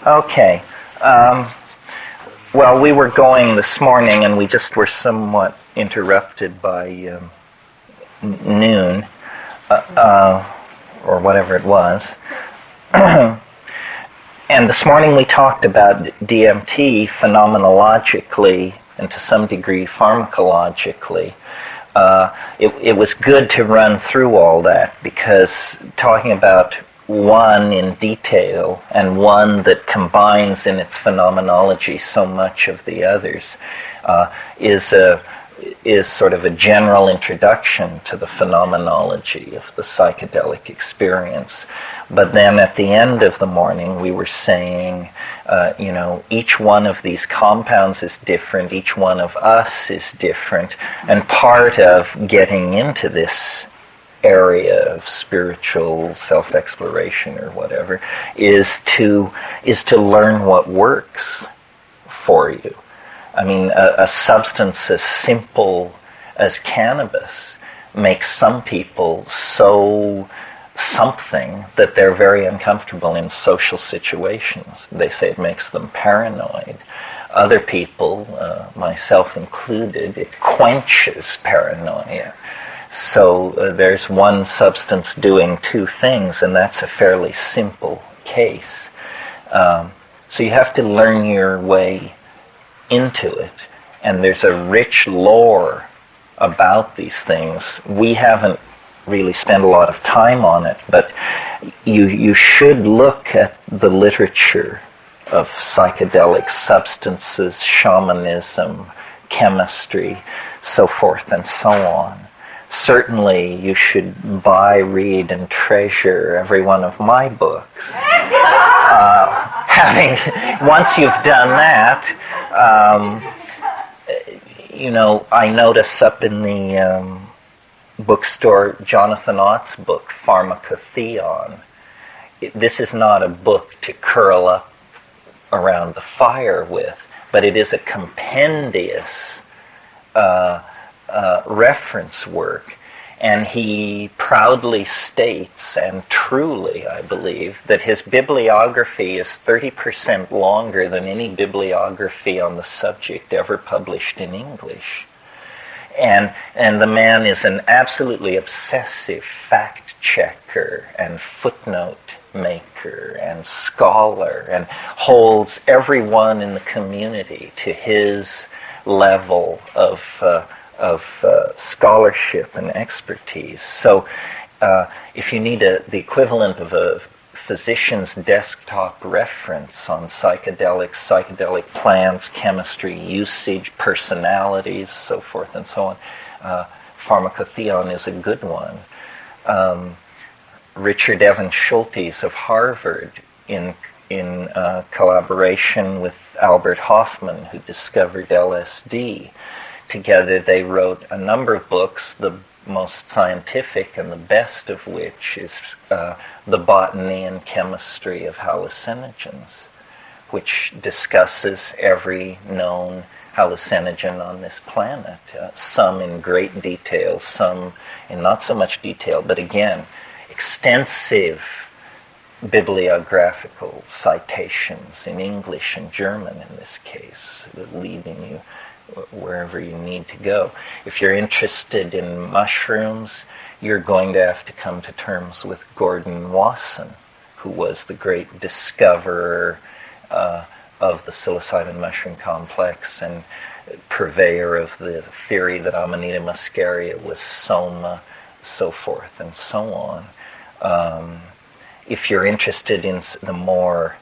Okay. Well, we were going this morning, and we just were somewhat interrupted by noon, or whatever it was. And this morning we talked about DMT phenomenologically and to some degree pharmacologically. It was good to run through all that, because talking about one in detail and one that combines in its phenomenology so much of the others is sort of a general introduction to the phenomenology of the psychedelic experience. But then at the end of the morning we were saying, each one of these compounds is different, each one of us is different, and part of getting into this area of spiritual self-exploration or whatever is to learn what works for you. I mean, a substance as simple as cannabis makes some people so something that they're very uncomfortable in social situations. They say it makes them paranoid. Other people, myself included, it quenches paranoia. So there's one substance doing two things, and that's a fairly simple case. So you have to learn your way into it, and there's a rich lore about these things. We haven't really spent a lot of time on it, but you should look at the literature of psychedelic substances, shamanism, chemistry, so forth and so on. Certainly you should buy, read, and treasure every one of my books. Once you've done that, I notice up in the bookstore Jonathan Ott's book, Pharmacotheon. This is not a book to curl up around the fire with, but it is a compendious reference work, and he proudly states, and truly I believe, that his bibliography is 30% longer than any bibliography on the subject ever published in English. And the man is an absolutely obsessive fact checker and footnote maker and scholar, and holds everyone in the community to his level of scholarship and expertise. So if you need the equivalent of a physician's desktop reference on psychedelic plants, chemistry, usage, personalities, so forth and so on, Pharmacotheon is a good one. Richard Evans Schultes of Harvard, in collaboration with Albert Hoffman, who discovered LSD, together they wrote a number of books, the most scientific and the best of which is The Botany and Chemistry of Hallucinogens, which discusses every known hallucinogen on this planet, some in great detail, some in not so much detail, but again, extensive bibliographical citations in English and German in this case, leading you wherever you need to go. If you're interested in mushrooms, you're going to have to come to terms with Gordon Wasson, who was the great discoverer of the psilocybin mushroom complex and purveyor of the theory that Amanita muscaria was soma, so forth and so on. If you're interested in the more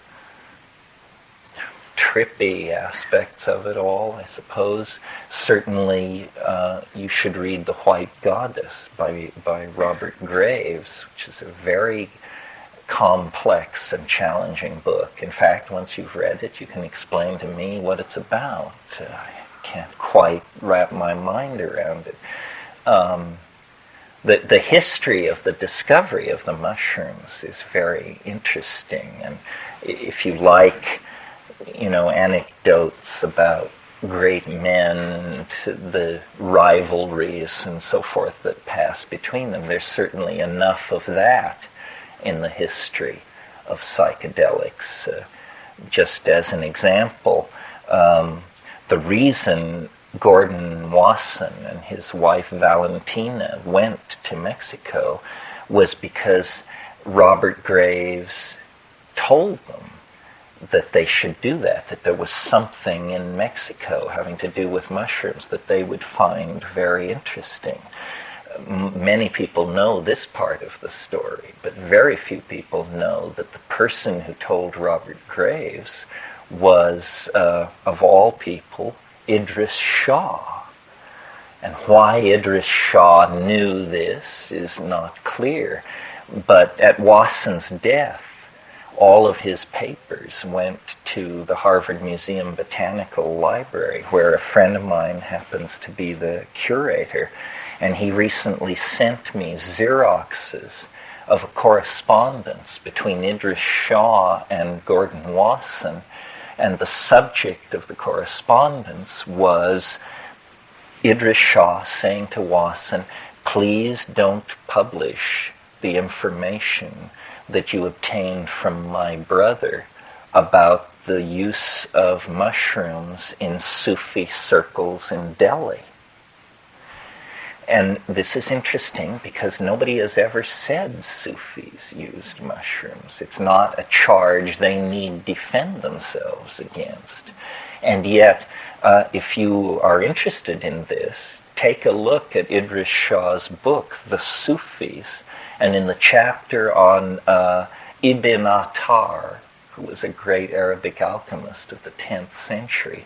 trippy aspects of it all, I suppose, certainly you should read The White Goddess by Robert Graves, which is a very complex and challenging book. In fact, once you've read it, you can explain to me what it's about. I can't quite wrap my mind around it. The history of the discovery of the mushrooms is very interesting, and if you like, anecdotes about great men, the rivalries and so forth that pass between them, there's certainly enough of that in the history of psychedelics. just as an example, the reason Gordon Wasson and his wife Valentina went to Mexico was because Robert Graves told them that they should do that, that there was something in Mexico having to do with mushrooms that they would find very interesting. Many people know this part of the story, but very few people know that the person who told Robert Graves was, of all people, Idris Shah. And why Idris Shah knew this is not clear. But at Wasson's death, all of his papers went to the Harvard Museum Botanical Library, where a friend of mine happens to be the curator. And he recently sent me Xeroxes of a correspondence between Idris Shah and Gordon Wasson. And the subject of the correspondence was Idris Shah saying to Wasson, please don't publish the information that you obtained from my brother about the use of mushrooms in Sufi circles in Delhi. And this is interesting because nobody has ever said Sufis used mushrooms. It's not a charge they need defend themselves against. And yet, if you are interested in this, take a look at Idris Shah's book, The Sufis, and in the chapter on Ibn Attar, who was a great Arabic alchemist of the 10th century,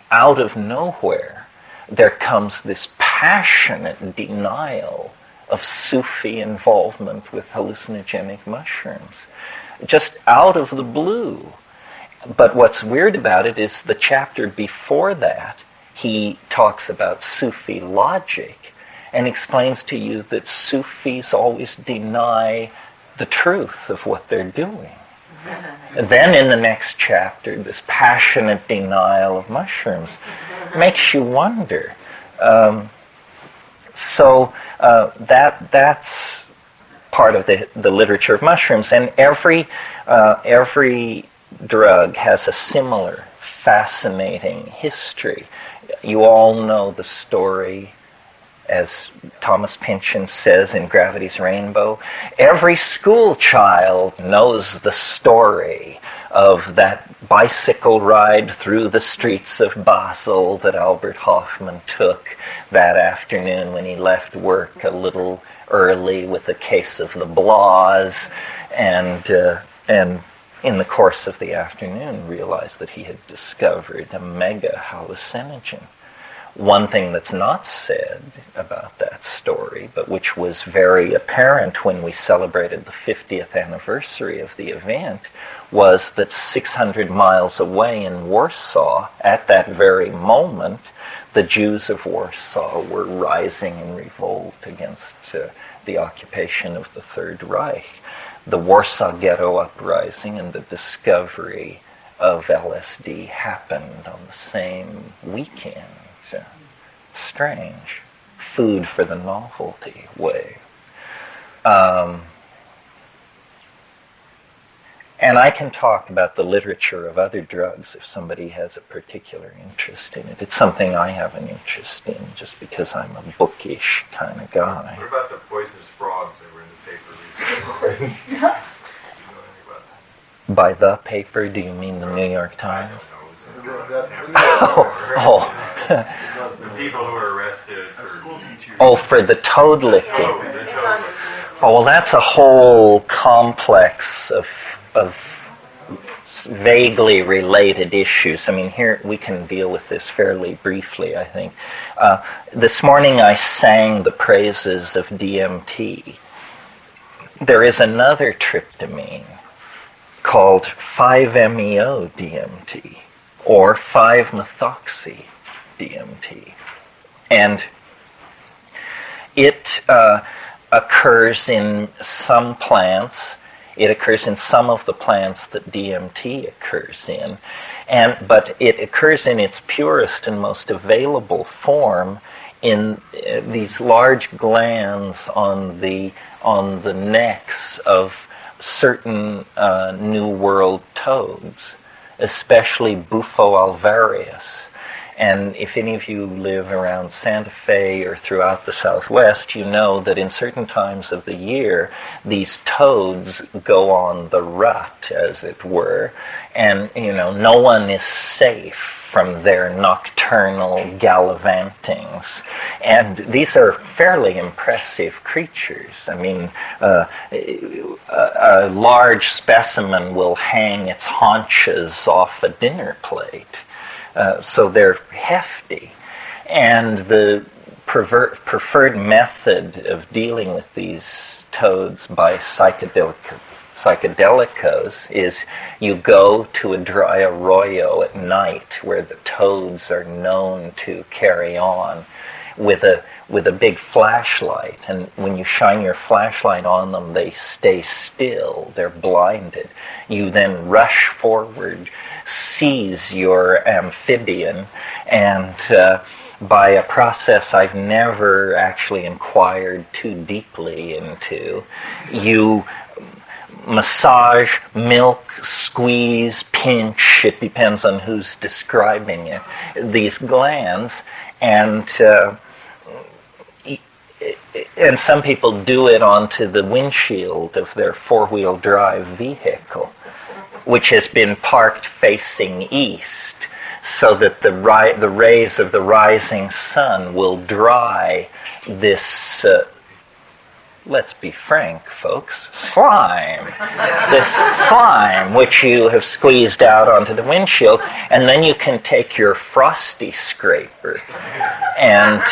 out of nowhere, there comes this passionate denial of Sufi involvement with hallucinogenic mushrooms, just out of the blue. But what's weird about it is the chapter before that, he talks about Sufi logic and explains to you that Sufis always deny the truth of what they're doing. And then in the next chapter, this passionate denial of mushrooms makes you wonder. So that's part of the literature of mushrooms, and every drug has a similar fascinating history. You all know the story, as Thomas Pynchon says in Gravity's Rainbow. Every school child knows the story of that bicycle ride through the streets of Basel that Albert Hoffman took that afternoon when he left work a little early with a case of the Blahs, and in the course of the afternoon realized that he had discovered a mega hallucinogen. One thing that's not said about that story, but which was very apparent when we celebrated the 50th anniversary of the event, was that 600 miles away in Warsaw, at that very moment, the Jews of Warsaw were rising in revolt against the occupation of the Third Reich. The Warsaw Ghetto Uprising and the discovery of LSD happened on the same weekend. So, strange. Food for the novelty wave. And I can talk about the literature of other drugs if somebody has a particular interest in it. It's something I have an interest in just because I'm a bookish kind of guy. What about the poisonous frogs that were in the paper recently? Do you know anything about that? By the paper, do you mean the New York Times? The people who were arrested for the toad licking. Oh, well, that's a whole complex of vaguely related issues. I mean, here we can deal with this fairly briefly, I think. This morning I sang the praises of DMT. There is another tryptamine called 5-MeO DMT, or 5-methoxy DMT. And it occurs in some plants. It occurs in some of the plants that DMT occurs in. But it occurs in its purest and most available form in these large glands on the necks of certain New World toads. especially Bufo alvarius. And if any of you live around Santa Fe or throughout the Southwest, you know that in certain times of the year, these toads go on the rut, as it were, and, no one is safe from their nocturnal gallivantings. And these are fairly impressive creatures. I mean, a large specimen will hang its haunches off a dinner plate. So they're hefty. And the preferred method of dealing with these toads by psychedelicos is you go to a dry arroyo at night where the toads are known to carry on with a big flashlight. And when you shine your flashlight on them, they stay still. They're blinded. You then rush forward, seize your amphibian, and by a process I've never actually inquired too deeply into, you massage, milk, squeeze, pinch, it depends on who's describing it, these glands, and some people do it onto the windshield of their four-wheel drive vehicle, which has been parked facing east, so that the rays of the rising sun will dry this, let's be frank, folks, slime. This slime which you have squeezed out onto the windshield, and then you can take your frosty scraper and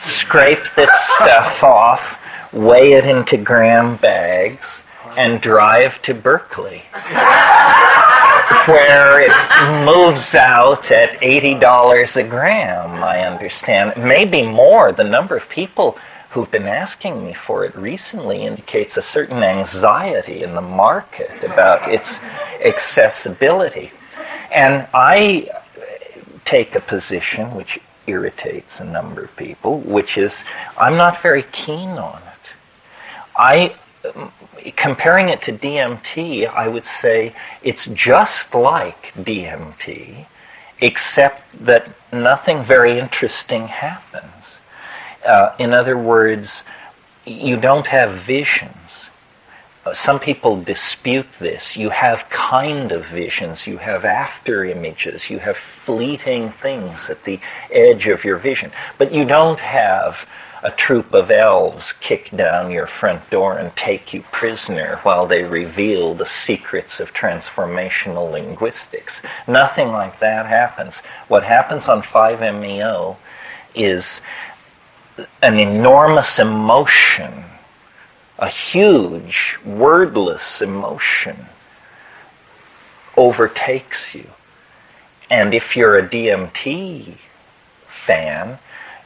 scrape this stuff off, weigh it into gram bags, and drive to Berkeley, where it moves out at $80 a gram, I understand. Maybe more. The number of people who've been asking me for it recently indicates a certain anxiety in the market about its accessibility. And I take a position which irritates a number of people, which is I'm not very keen on it. Comparing it to DMT, I would say it's just like DMT, except that nothing very interesting happens. In other words, you don't have visions. Some people dispute this. You have kind of visions. You have after images. You have fleeting things at the edge of your vision. But you don't have a troop of elves kick down your front door and take you prisoner while they reveal the secrets of transformational linguistics. Nothing like that happens. What happens on 5-MeO is an enormous emotion, a huge, wordless emotion overtakes you. And if you're a DMT fan,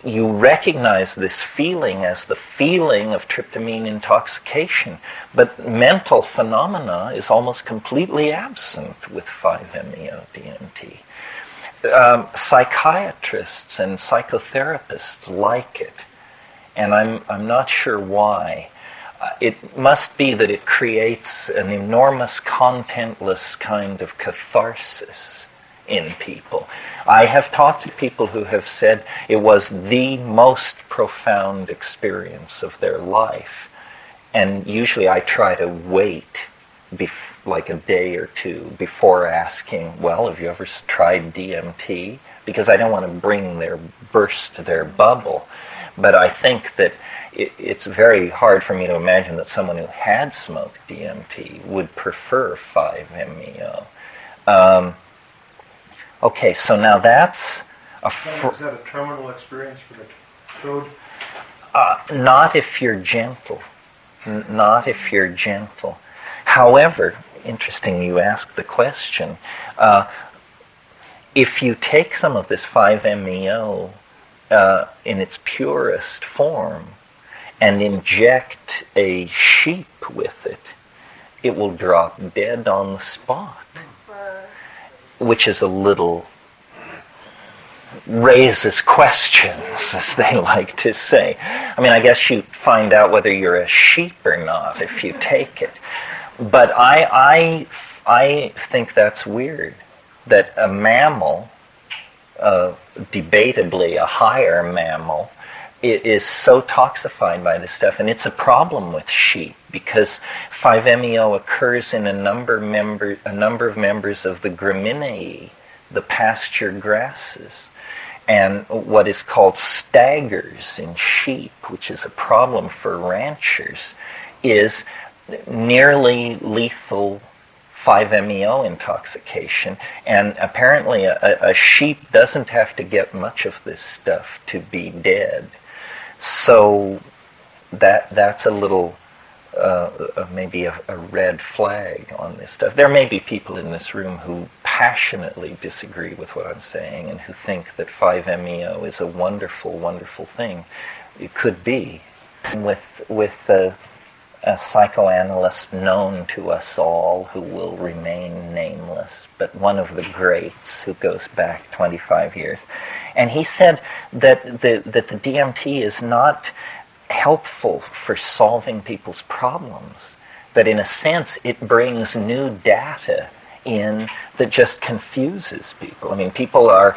you recognize this feeling as the feeling of tryptamine intoxication. But mental phenomena is almost completely absent with 5-MeO DMT. Psychiatrists and psychotherapists like it, and I'm not sure why. It must be that it creates an enormous contentless kind of catharsis in people. I have talked to people who have said it was the most profound experience of their life, and usually I try to wait like a day or two before asking, well, have you ever tried DMT? Because I don't want to burst their bubble. But I think that it's very hard for me to imagine that someone who had smoked DMT would prefer 5-MeO. Okay, so now that's is that a terminal experience for the toad? Not if you're gentle. Not if you're gentle. However, interesting you ask the question. If you take some of this 5-MeO in its purest form and inject a sheep with it, it will drop dead on the spot, which is a little raises questions, as they like to say. I mean, I guess you find out whether you're a sheep or not if you take it. But I think that's weird. that a mammal, debatably a higher mammal, is so toxified by this stuff, and it's a problem with sheep because 5-MeO occurs in a number of members of the Gramineae, the pasture grasses, and what is called staggers in sheep, which is a problem for ranchers, is nearly lethal 5-MeO intoxication, and apparently a sheep doesn't have to get much of this stuff to be dead. So that's a little maybe a red flag on this stuff. There may be people in this room who passionately disagree with what I'm saying and who think that 5-MeO is a wonderful, wonderful thing. It could be. With a psychoanalyst known to us all who will remain nameless, but one of the greats who goes back 25 years. And he said that the DMT is not helpful for solving people's problems, that in a sense it brings new data in that just confuses people. I mean, people are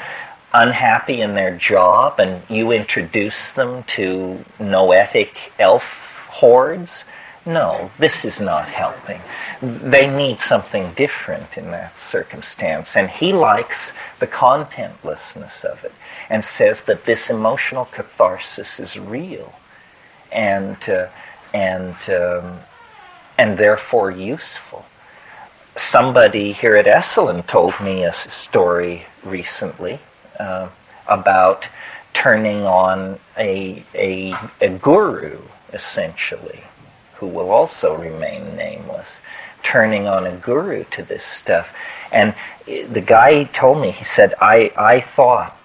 unhappy in their job and you introduce them to noetic elf hordes. No, this is not helping. They need something different in that circumstance. And he likes the contentlessness of it and says that this emotional catharsis is real and therefore useful. Somebody here at Esalen told me a story recently about turning on a guru, essentially, who will also remain nameless, turning on a guru to this stuff. And the guy told me, he said, I thought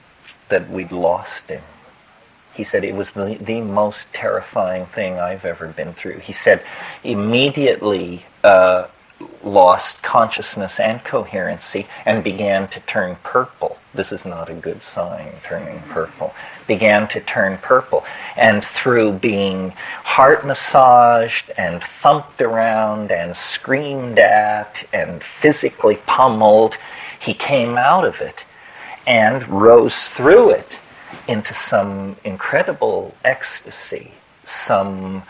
that we'd lost him. He said it was the most terrifying thing I've ever been through. He said immediately lost consciousness and coherency and began to turn purple. This is not a good sign, turning purple. Began to turn purple. And through being heart massaged and thumped around and screamed at and physically pummeled, he came out of it and rose through it into some incredible ecstasy, some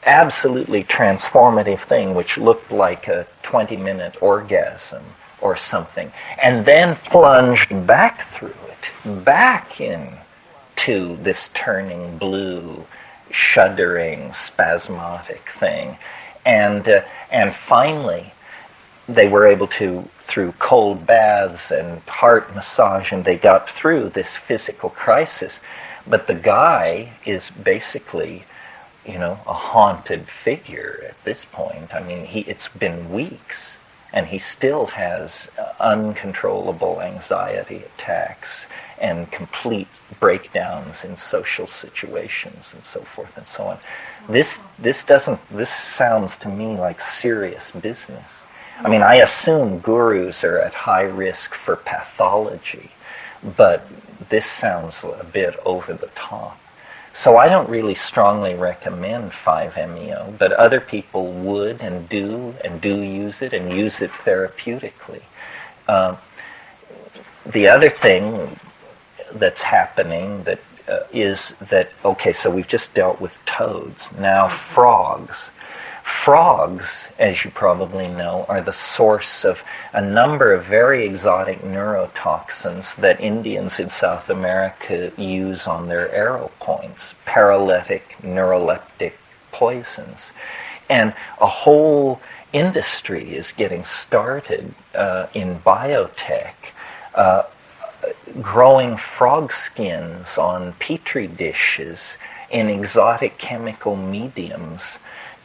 absolutely transformative thing which looked like a 20-minute orgasm or something, and then plunged back through it, back into this turning blue, shuddering, spasmodic thing. And finally, they were able to, through cold baths and heart massage, and they got through this physical crisis. But the guy is basically, a haunted figure at this point. I mean, it's been weeks, and he still has uncontrollable anxiety attacks and complete breakdowns in social situations and so forth and so on. This sounds to me like serious business. I mean, I assume gurus are at high risk for pathology, but this sounds a bit over the top. So I don't really strongly recommend 5-MeO, but other people would and do use it and use it therapeutically. The other thing that's happening is that, okay, so we've just dealt with toads. Now frogs. Frogs, as you probably know, are the source of a number of very exotic neurotoxins that Indians in South America use on their arrow points, paralytic, neuroleptic poisons. And a whole industry is getting started in biotech, growing frog skins on petri dishes in exotic chemical mediums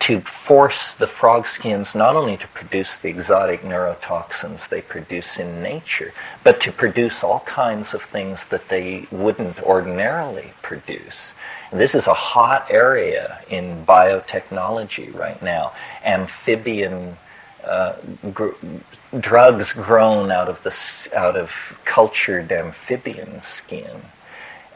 to force the frog skins not only to produce the exotic neurotoxins they produce in nature, but to produce all kinds of things that they wouldn't ordinarily produce. And this is a hot area in biotechnology right now. Amphibian drugs grown out of cultured amphibian skin,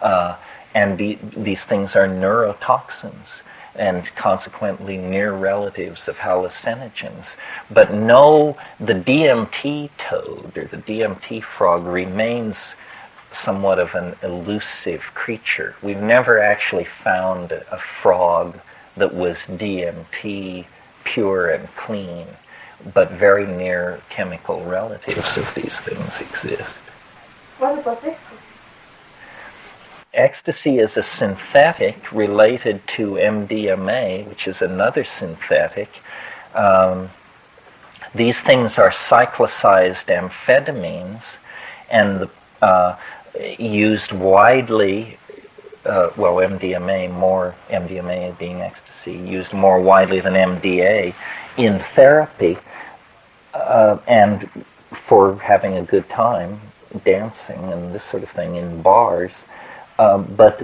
and these things are neurotoxins. and consequently near relatives of hallucinogens. But no, the DMT toad or the DMT frog remains somewhat of an elusive creature. We've never actually found a frog that was DMT pure and clean, but very near chemical relatives of these things exist. What about ecstasy? Ecstasy is a synthetic related to MDMA, which is another synthetic. These things are cyclicized amphetamines and used widely, MDMA being ecstasy, used more widely than MDA in therapy and for having a good time, dancing and this sort of thing in bars. But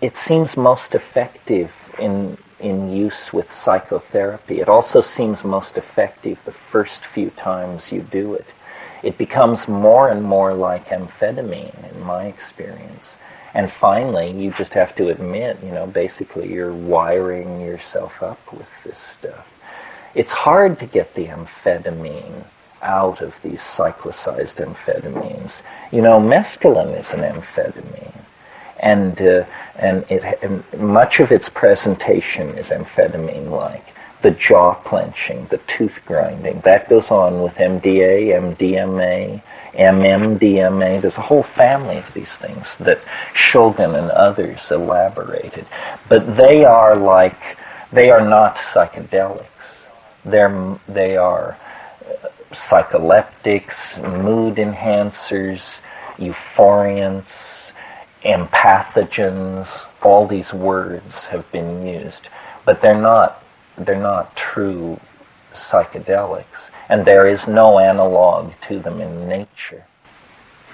it seems most effective in use with psychotherapy. It also seems most effective the first few times you do it. It becomes more and more like amphetamine in my experience. And finally, you just have to admit, basically you're wiring yourself up with this stuff. It's hard to get the amphetamine out of these cyclicized amphetamines. Mescaline is an amphetamine, and much of its presentation is amphetamine-like. The jaw clenching, the tooth grinding, that goes on with MDA, MDMA, MMDMA. There's a whole family of these things that Shulgin and others elaborated. But they are not psychedelics. They are psycholeptics, mood enhancers, euphoriants, empathogens. All these words have been used, but they're not true psychedelics, and there is no analog to them in nature.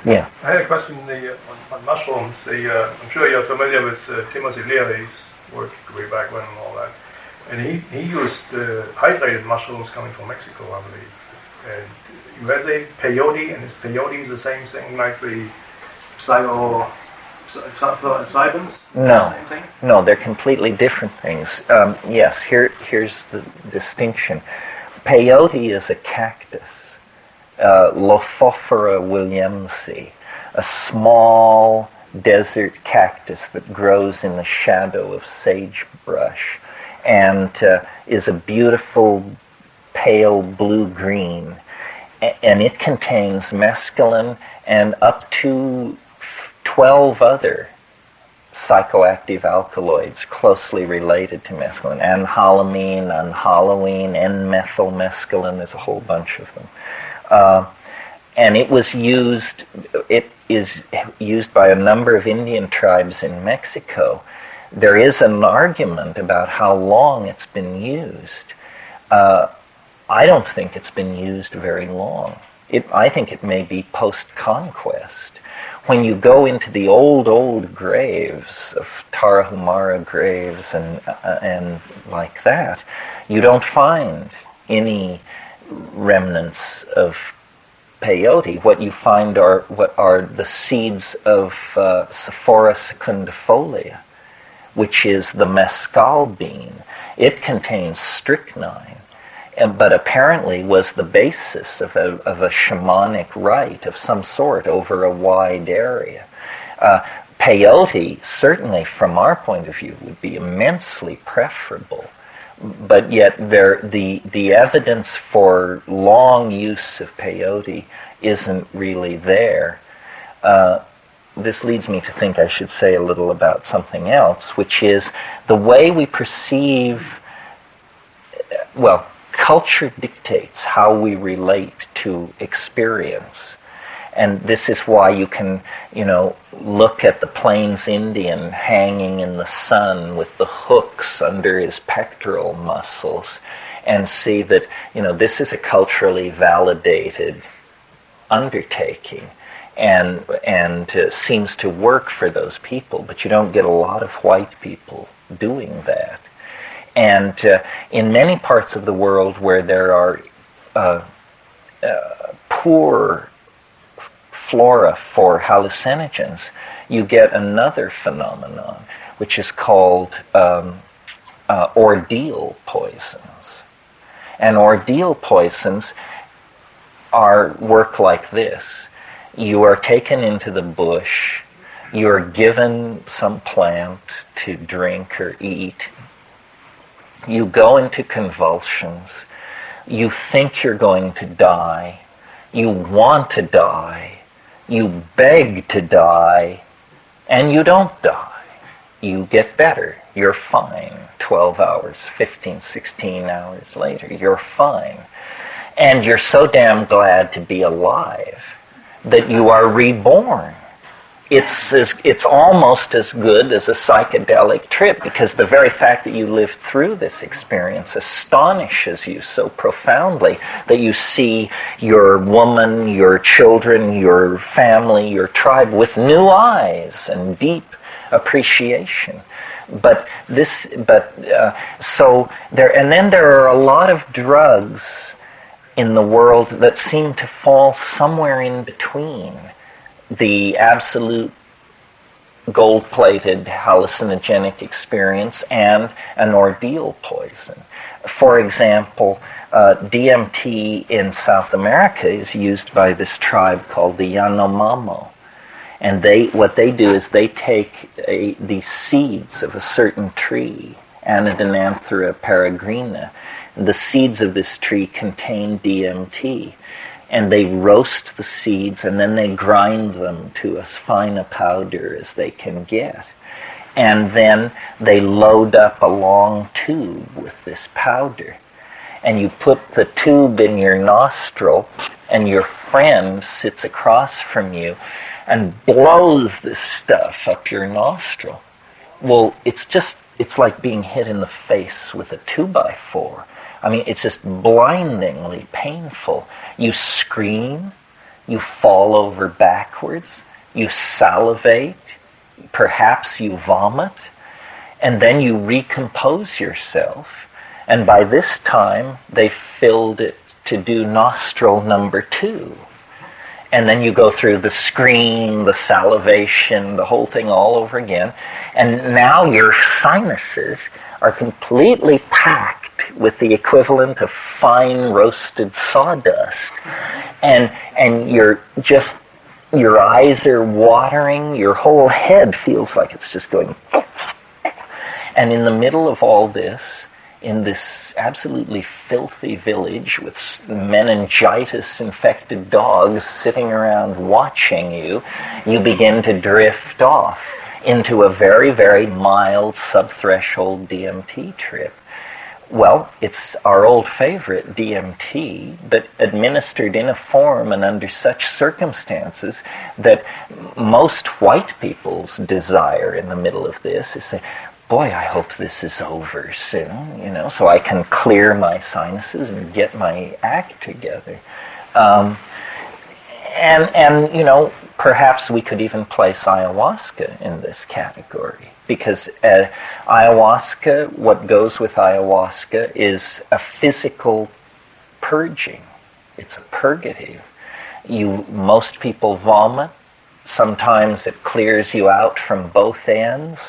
Yeah. I had a question on mushrooms. I'm sure you're familiar with Timothy Leary's work way back when and all that. And he used hydrated mushrooms coming from Mexico, I believe. And you say peyote, and is peyote the same thing like the psilocybins? No, they're completely different things. Yes, here's the distinction. Peyote is a cactus, Lophophora williamsi, a small desert cactus that grows in the shadow of sagebrush, and is a beautiful pale blue-green, and it contains mescaline and up to 12 other psychoactive alkaloids closely related to mescaline. Anhalamine, unhallowine, N-methylmescaline, there's a whole bunch of them. And it is used by a number of Indian tribes in Mexico. There is an argument about how long it's been used. I don't think it's been used very long. I think it may be post-conquest. When you go into the old graves of Tarahumara graves and like that, you don't find any remnants of peyote. What you find are the seeds of Sephora secundifolia, which is the mescal bean. It contains strychnine, but apparently was the basis of a shamanic rite of some sort over a wide area. Peyote, certainly from our point of view, would be immensely preferable, but yet the evidence for long use of peyote isn't really there. This leads me to think I should say a little about something else, which is the way we perceive, culture dictates how we relate to experience. And this is why you can, look at the Plains Indian hanging in the sun with the hooks under his pectoral muscles and see that, this is a culturally validated undertaking and seems to work for those people, but you don't get a lot of white people doing that. And in many parts of the world where there are poor flora for hallucinogens, you get another phenomenon, which is called ordeal poisons. And ordeal poisons work like this. You are taken into the bush, you are given some plant to drink or eat, you go into convulsions, you think you're going to die, you want to die, you beg to die, and you don't die. You get better. You're fine. 12 hours, 15, 16 hours later, you're fine. And you're so damn glad to be alive that you are reborn. It's almost as good as a psychedelic trip, because the very fact that you lived through this experience astonishes you so profoundly that you see your woman, your children, your family, your tribe with new eyes and deep appreciation. So there are a lot of drugs in the world that seem to fall somewhere in between the absolute gold-plated hallucinogenic experience and an ordeal poison. For example, DMT in South America is used by this tribe called the Yanomamo. And what they do is they take the seeds of a certain tree, Anadenanthera peregrina. The seeds of this tree contain DMT. And they roast the seeds, and then they grind them to as fine a powder as they can get. And then they load up a long tube with this powder. And you put the tube in your nostril, and your friend sits across from you and blows this stuff up your nostril. Well, it's like being hit in the face with a 2x4. I mean, it's just blindingly painful. You scream, you fall over backwards, you salivate, perhaps you vomit, and then you recompose yourself. And by this time, they filled it to do nostril number 2. And then you go through the scream, the salivation, the whole thing all over again. And now your sinuses are completely packed with the equivalent of fine roasted sawdust. And your eyes are watering, your whole head feels like it's just going. And in the middle of all this, in this absolutely filthy village with meningitis-infected dogs sitting around watching you, you begin to drift off into a very, very mild subthreshold DMT trip. Well, it's our old favorite, DMT, but administered in a form and under such circumstances that most white people's desire in the middle of this is say, boy, I hope this is over soon, so I can clear my sinuses and get my act together. And perhaps we could even place ayahuasca in this category, because ayahuasca, what goes with ayahuasca is a physical purging. It's a purgative. Most people vomit. Sometimes it clears you out from both ends.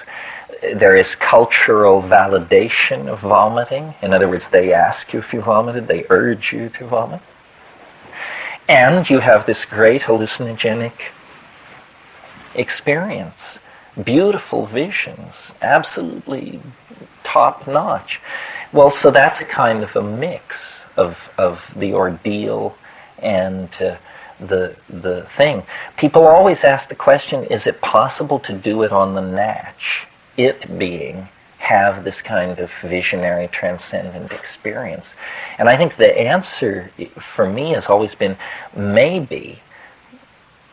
There is cultural validation of vomiting. In other words, they ask you if you vomited, they urge you to vomit. And you have this great hallucinogenic experience. Beautiful visions, absolutely top-notch. Well, so that's a kind of a mix of the ordeal and the thing. People always ask the question, is it possible to do it on the natch? It being have this kind of visionary transcendent experience. And I think the answer for me has always been maybe,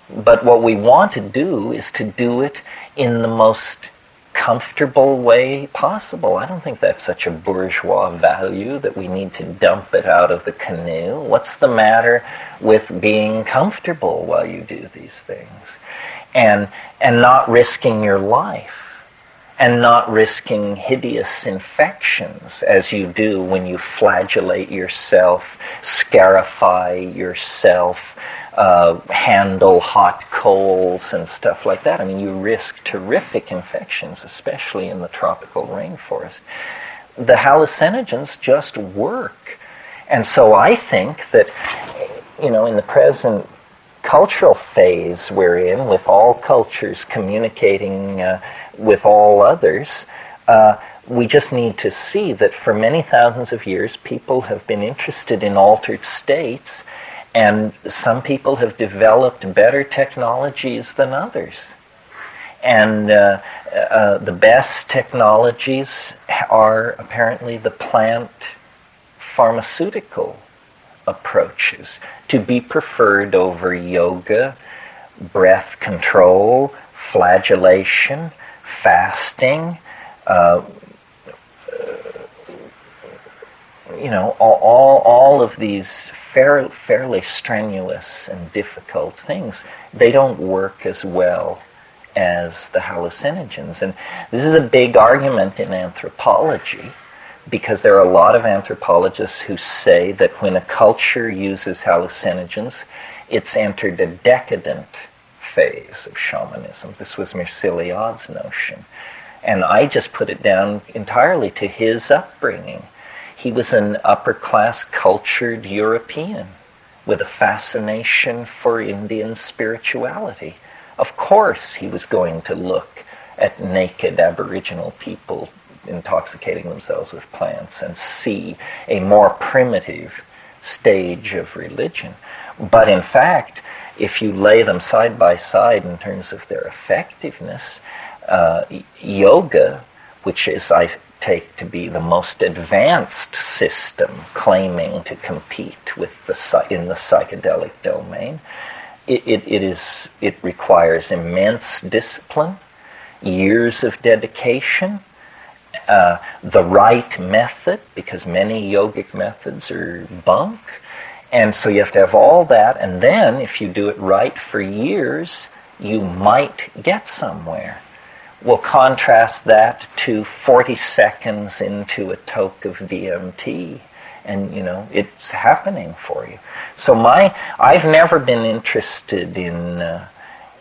but what we want to do is to do it in the most comfortable way possible. I don't think that's such a bourgeois value that we need to dump it out of the canoe. What's the matter with being comfortable while you do these things? And not risking your life. and not risking hideous infections as you do when you flagellate yourself, scarify yourself, handle hot coals and stuff like that. I mean, you risk terrific infections, especially in the tropical rainforest. The hallucinogens just work. And so I think that, in the present cultural phase we're in, with all cultures communicating with all others, we just need to see that for many thousands of years people have been interested in altered states, and some people have developed better technologies than others. And the best technologies are apparently the plant pharmaceutical approaches, to be preferred over yoga, breath control, flagellation, fasting, all of these fairly strenuous and difficult things. They don't work as well as the hallucinogens. And this is a big argument in anthropology, because there are a lot of anthropologists who say that when a culture uses hallucinogens, it's entered a decadent phase of shamanism. This was Mircea notion. And I just put it down entirely to his upbringing. He was an upper-class, cultured European with a fascination for Indian spirituality. Of course he was going to look at naked Aboriginal people intoxicating themselves with plants and see a more primitive stage of religion. But in fact, if you lay them side by side in terms of their effectiveness, yoga, which is, I take to be the most advanced system claiming to compete with in the psychedelic domain, it requires immense discipline, years of dedication, the right method, because many yogic methods are bunk. And so you have to have all that, and then if you do it right for years, you might get somewhere. We'll contrast that to 40 seconds into a toke of DMT, and it's happening for you. So I've never been interested in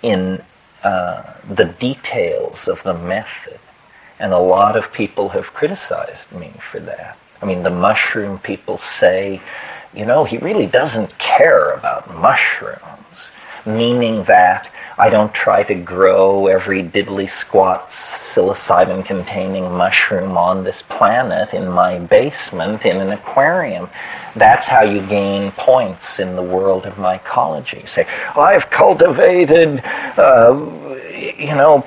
the details of the method, and a lot of people have criticized me for that. I mean, the mushroom people say, he really doesn't care about mushrooms, meaning that I don't try to grow every diddly squat psilocybin-containing mushroom on this planet in my basement in an aquarium. That's how you gain points in the world of mycology. You say, I've cultivated,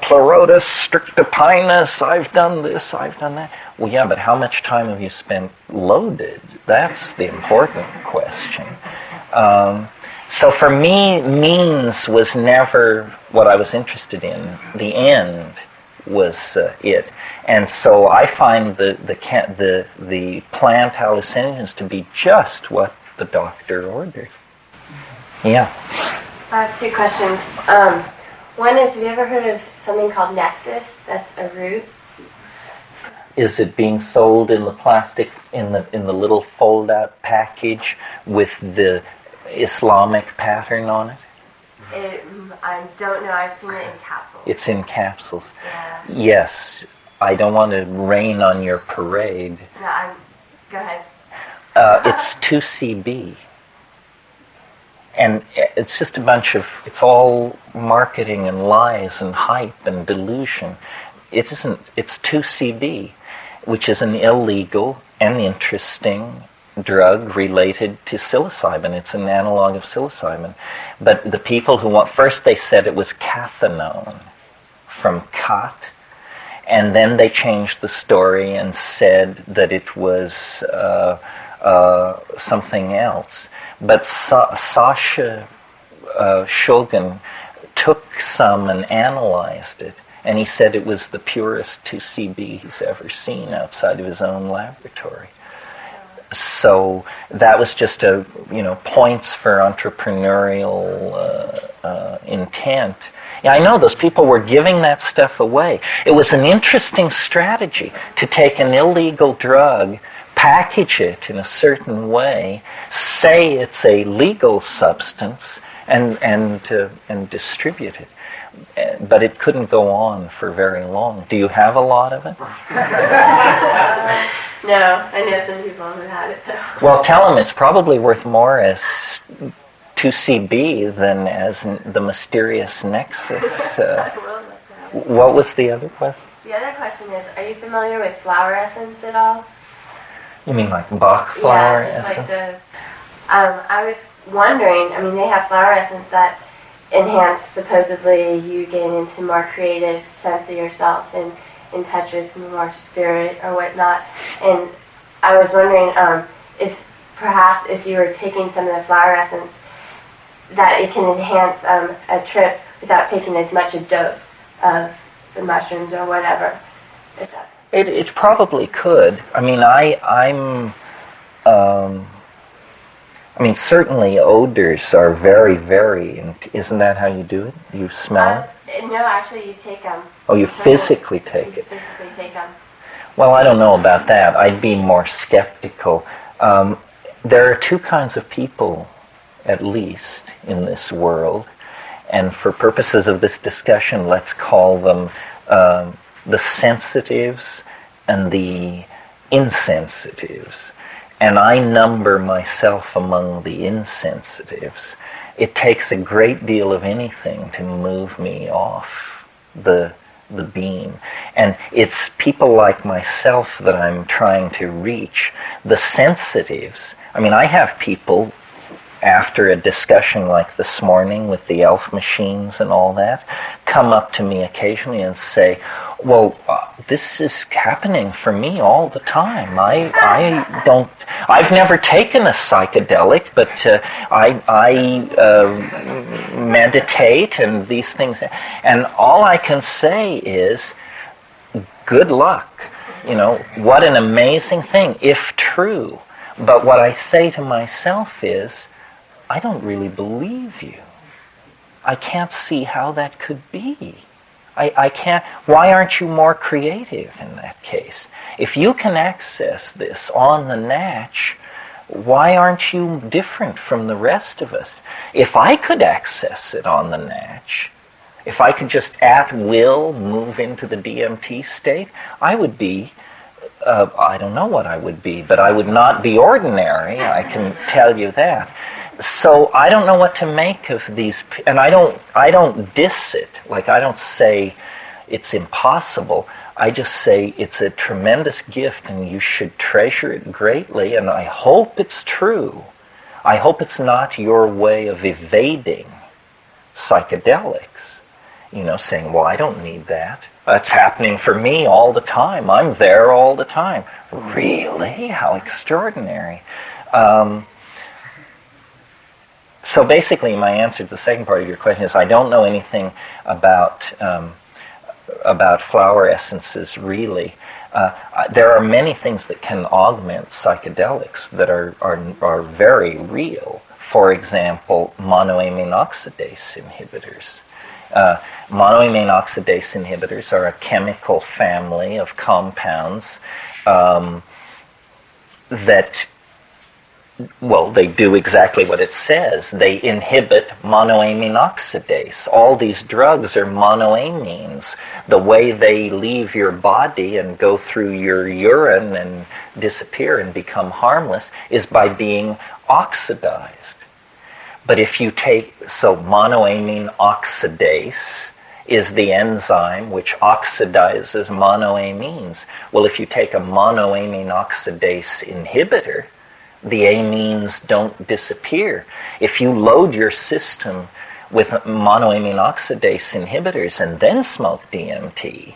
Pleurotus strictopinus, I've done this, I've done that. Well, yeah, but how much time have you spent loaded? That's the important question. So for me, means was never what I was interested in. The end was it. And so I find the plant hallucinogens to be just what the doctor ordered. Yeah. I have two questions. One is, have you ever heard of something called Nexus? That's a root. Is it being sold in the plastic, in the little fold-out package with the Islamic pattern on it? I don't know. I've seen it in capsules. It's in capsules. Yeah. Yes. I don't want to rain on your parade. No, go ahead. It's 2CB. And it's just it's all marketing and lies and hype and delusion. It isn't. It's 2CB, which is an illegal and interesting drug related to psilocybin. It's an analog of psilocybin. But the people who first they said it was cathinone from cat, and then they changed the story and said that it was something else. But Sasha Shogun took some and analyzed it, and he said it was the purest 2CB he's ever seen outside of his own laboratory. So that was just points for entrepreneurial intent. Yeah, I know those people were giving that stuff away. It was an interesting strategy to take an illegal drug, package it in a certain way, say it's a legal substance, and distribute it. But it couldn't go on for very long. Do you have a lot of it? No, I know some people who had it though. Well, tell them it's probably worth more as 2CB than as the mysterious nexus. What was the other question? The other question is, are you familiar with flower essence at all? You mean like Bach flower yeah, just essence? like I was wondering, I mean, they have flower essence that enhance, supposedly, you getting into more creative sense of yourself and in touch with more spirit or whatnot. And I was wondering if perhaps if you were taking some of the flower essence, that it can enhance a trip without taking as much a dose of the mushrooms or whatever. If that's It probably could. I mean, I mean, certainly odors are very, very. Isn't that how you do it? You smell it? No, actually, you take them. Oh, you physically take it. Physically take them. Well, I don't know about that. I'd be more skeptical. There are two kinds of people, at least, in this world, and for purposes of this discussion, let's call them the sensitives and the insensitives. And I number myself among the insensitives. It takes a great deal of anything to move me off the beam. And it's people like myself that I'm trying to reach. The sensitives, I mean, I have people, after a discussion like this morning with the elf machines and all that, come up to me occasionally and say, well, this is happening for me all the time. I've never taken a psychedelic, but I meditate and these things. And all I can say is, good luck. You know, what an amazing thing, if true. But what I say to myself is, I don't really believe you. I can't see how that could be. I can't. Why aren't you more creative in that case? If you can access this on the natch, why aren't you different from the rest of us? If I could access it on the natch, if I could just at will move into the DMT state, I would be, I don't know what I would be, but I would not be ordinary, I can tell you that. So I don't know what to make of these, and I don't diss it. Like, I don't say it's impossible. I just say it's a tremendous gift and you should treasure it greatly, and I hope it's true. I hope it's not your way of evading psychedelics. You know, saying, well, I don't need that. That's happening for me all the time. I'm there all the time. Really? How extraordinary. So basically, my answer to the second part of your question is I don't know anything about flower essences, really. There are many things that can augment psychedelics that are very real. For example, monoamine oxidase inhibitors. Monoamine oxidase inhibitors are a chemical family of compounds that, well, they do exactly what it says. They inhibit monoamine oxidase. All these drugs are monoamines. The way they leave your body and go through your urine and disappear and become harmless is by being oxidized. But if you take, so monoamine oxidase is the enzyme which oxidizes monoamines. Well, if you take a monoamine oxidase inhibitor, the amines don't disappear. If you load your system with monoamine oxidase inhibitors and then smoke DMT,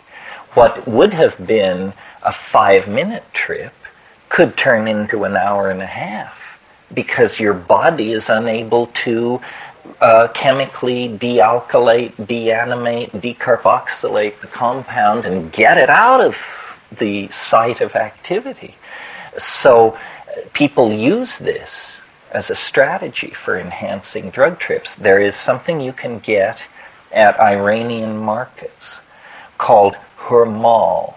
what would have been a 5-minute trip could turn into an hour and a half, because your body is unable to chemically dealkylate, deanimate, decarboxylate the compound and get it out of the site of activity. So people use this as a strategy for enhancing drug trips. There is something you can get at Iranian markets called hurmal.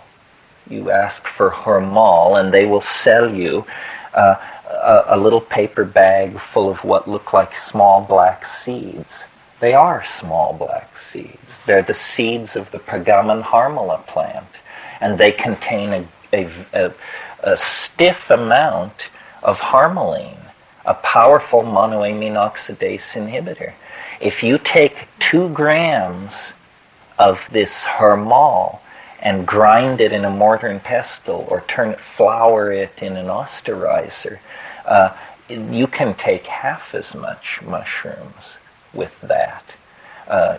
You ask for hurmal, and they will sell you a little paper bag full of what look like small black seeds. They are small black seeds. They're the seeds of the Pergamon harmala plant, and they contain a stiff amount of harmaline, a powerful monoamine oxidase inhibitor. If you take 2 grams of this hurmal and grind it in a mortar and pestle, or flour it in an osterizer, you can take half as much mushrooms with that.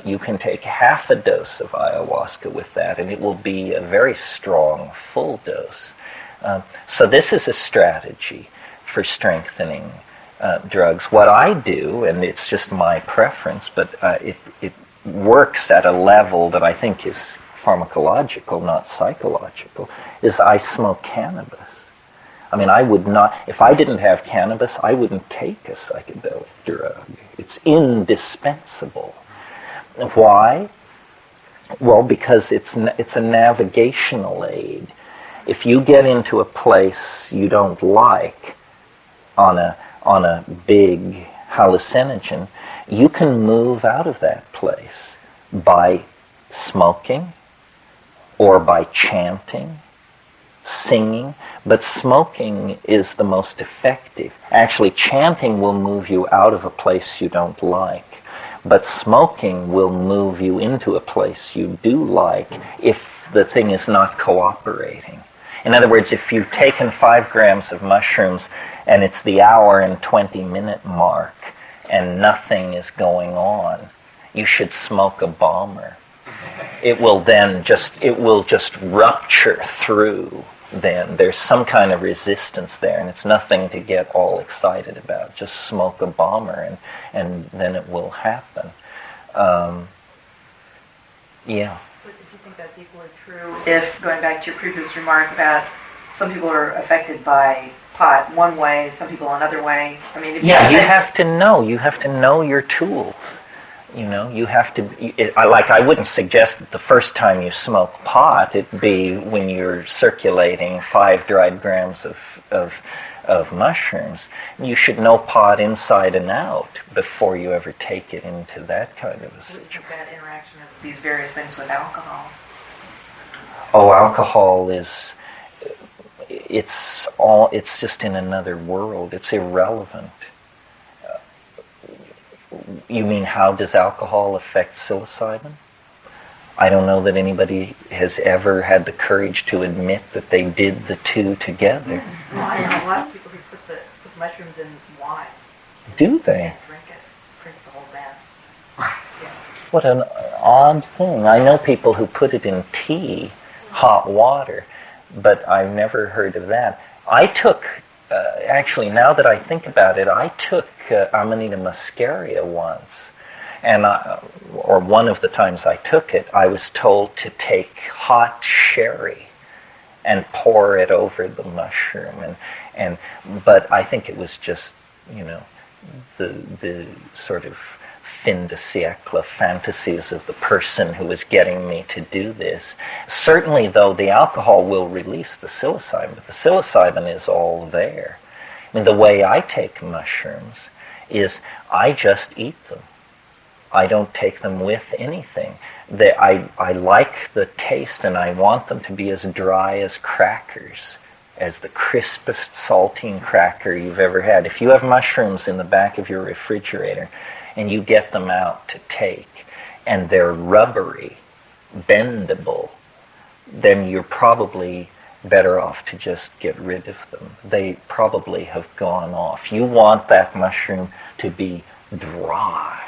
You can take half a dose of ayahuasca with that, and it will be a very strong, full dose. So this is a strategy for strengthening drugs. What I do, and it's just my preference, but it works at a level that I think is pharmacological, not psychological, is I smoke cannabis. I mean, I would not, if I didn't have cannabis, I wouldn't take a psychedelic drug. It's indispensable. Why? Well, because it's a navigational aid. If you get into a place you don't like on a big hallucinogen, you can move out of that place by smoking or by chanting, singing, but smoking is the most effective. Actually, chanting will move you out of a place you don't like, but smoking will move you into a place you do like if the thing is not cooperating. In other words, if you've taken 5 grams of mushrooms and it's the hour and 20-minute mark and nothing is going on, you should smoke a bomber. It will just rupture through then. There's some kind of resistance there, and it's nothing to get all excited about. Just smoke a bomber, and then it will happen. Yeah. But do you think that's equally true if, going back to your previous remark about some people are affected by pot one way, some people another way? I mean, if you have to know. You have to know your tools. You know, you have to. I wouldn't suggest that the first time you smoke pot, it be when you're circulating 5 dried grams of mushrooms. You should know pot inside and out before you ever take it into that kind of a situation. What that interaction of these various things with alcohol? Oh, alcohol is. It's just in another world. It's irrelevant. You mean, how does alcohol affect psilocybin? I don't know that anybody has ever had the courage to admit that they did the two together. Well, I know a lot of people who put mushrooms in wine. Do they? Drink the whole mass. Yeah. What an odd thing. I know people who put it in tea, hot water, but I've never heard of that. I took, actually, now that I think about it, I took Amanita muscaria once, and or one of the times I took it, I was told to take hot sherry and pour it over the mushroom, but I think it was just, the sort of fin de siècle fantasies of the person who was getting me to do this. Certainly, though, the alcohol will release the psilocybin, but the psilocybin is all there. I mean, the way I take mushrooms is I just eat them. I don't take them with anything. I like the taste, and I want them to be as dry as crackers, as the crispest saltine cracker you've ever had. If you have mushrooms in the back of your refrigerator and you get them out to take, and they're rubbery, bendable, then you're probably better off to just get rid of them. They probably have gone off. You want that mushroom to be dry,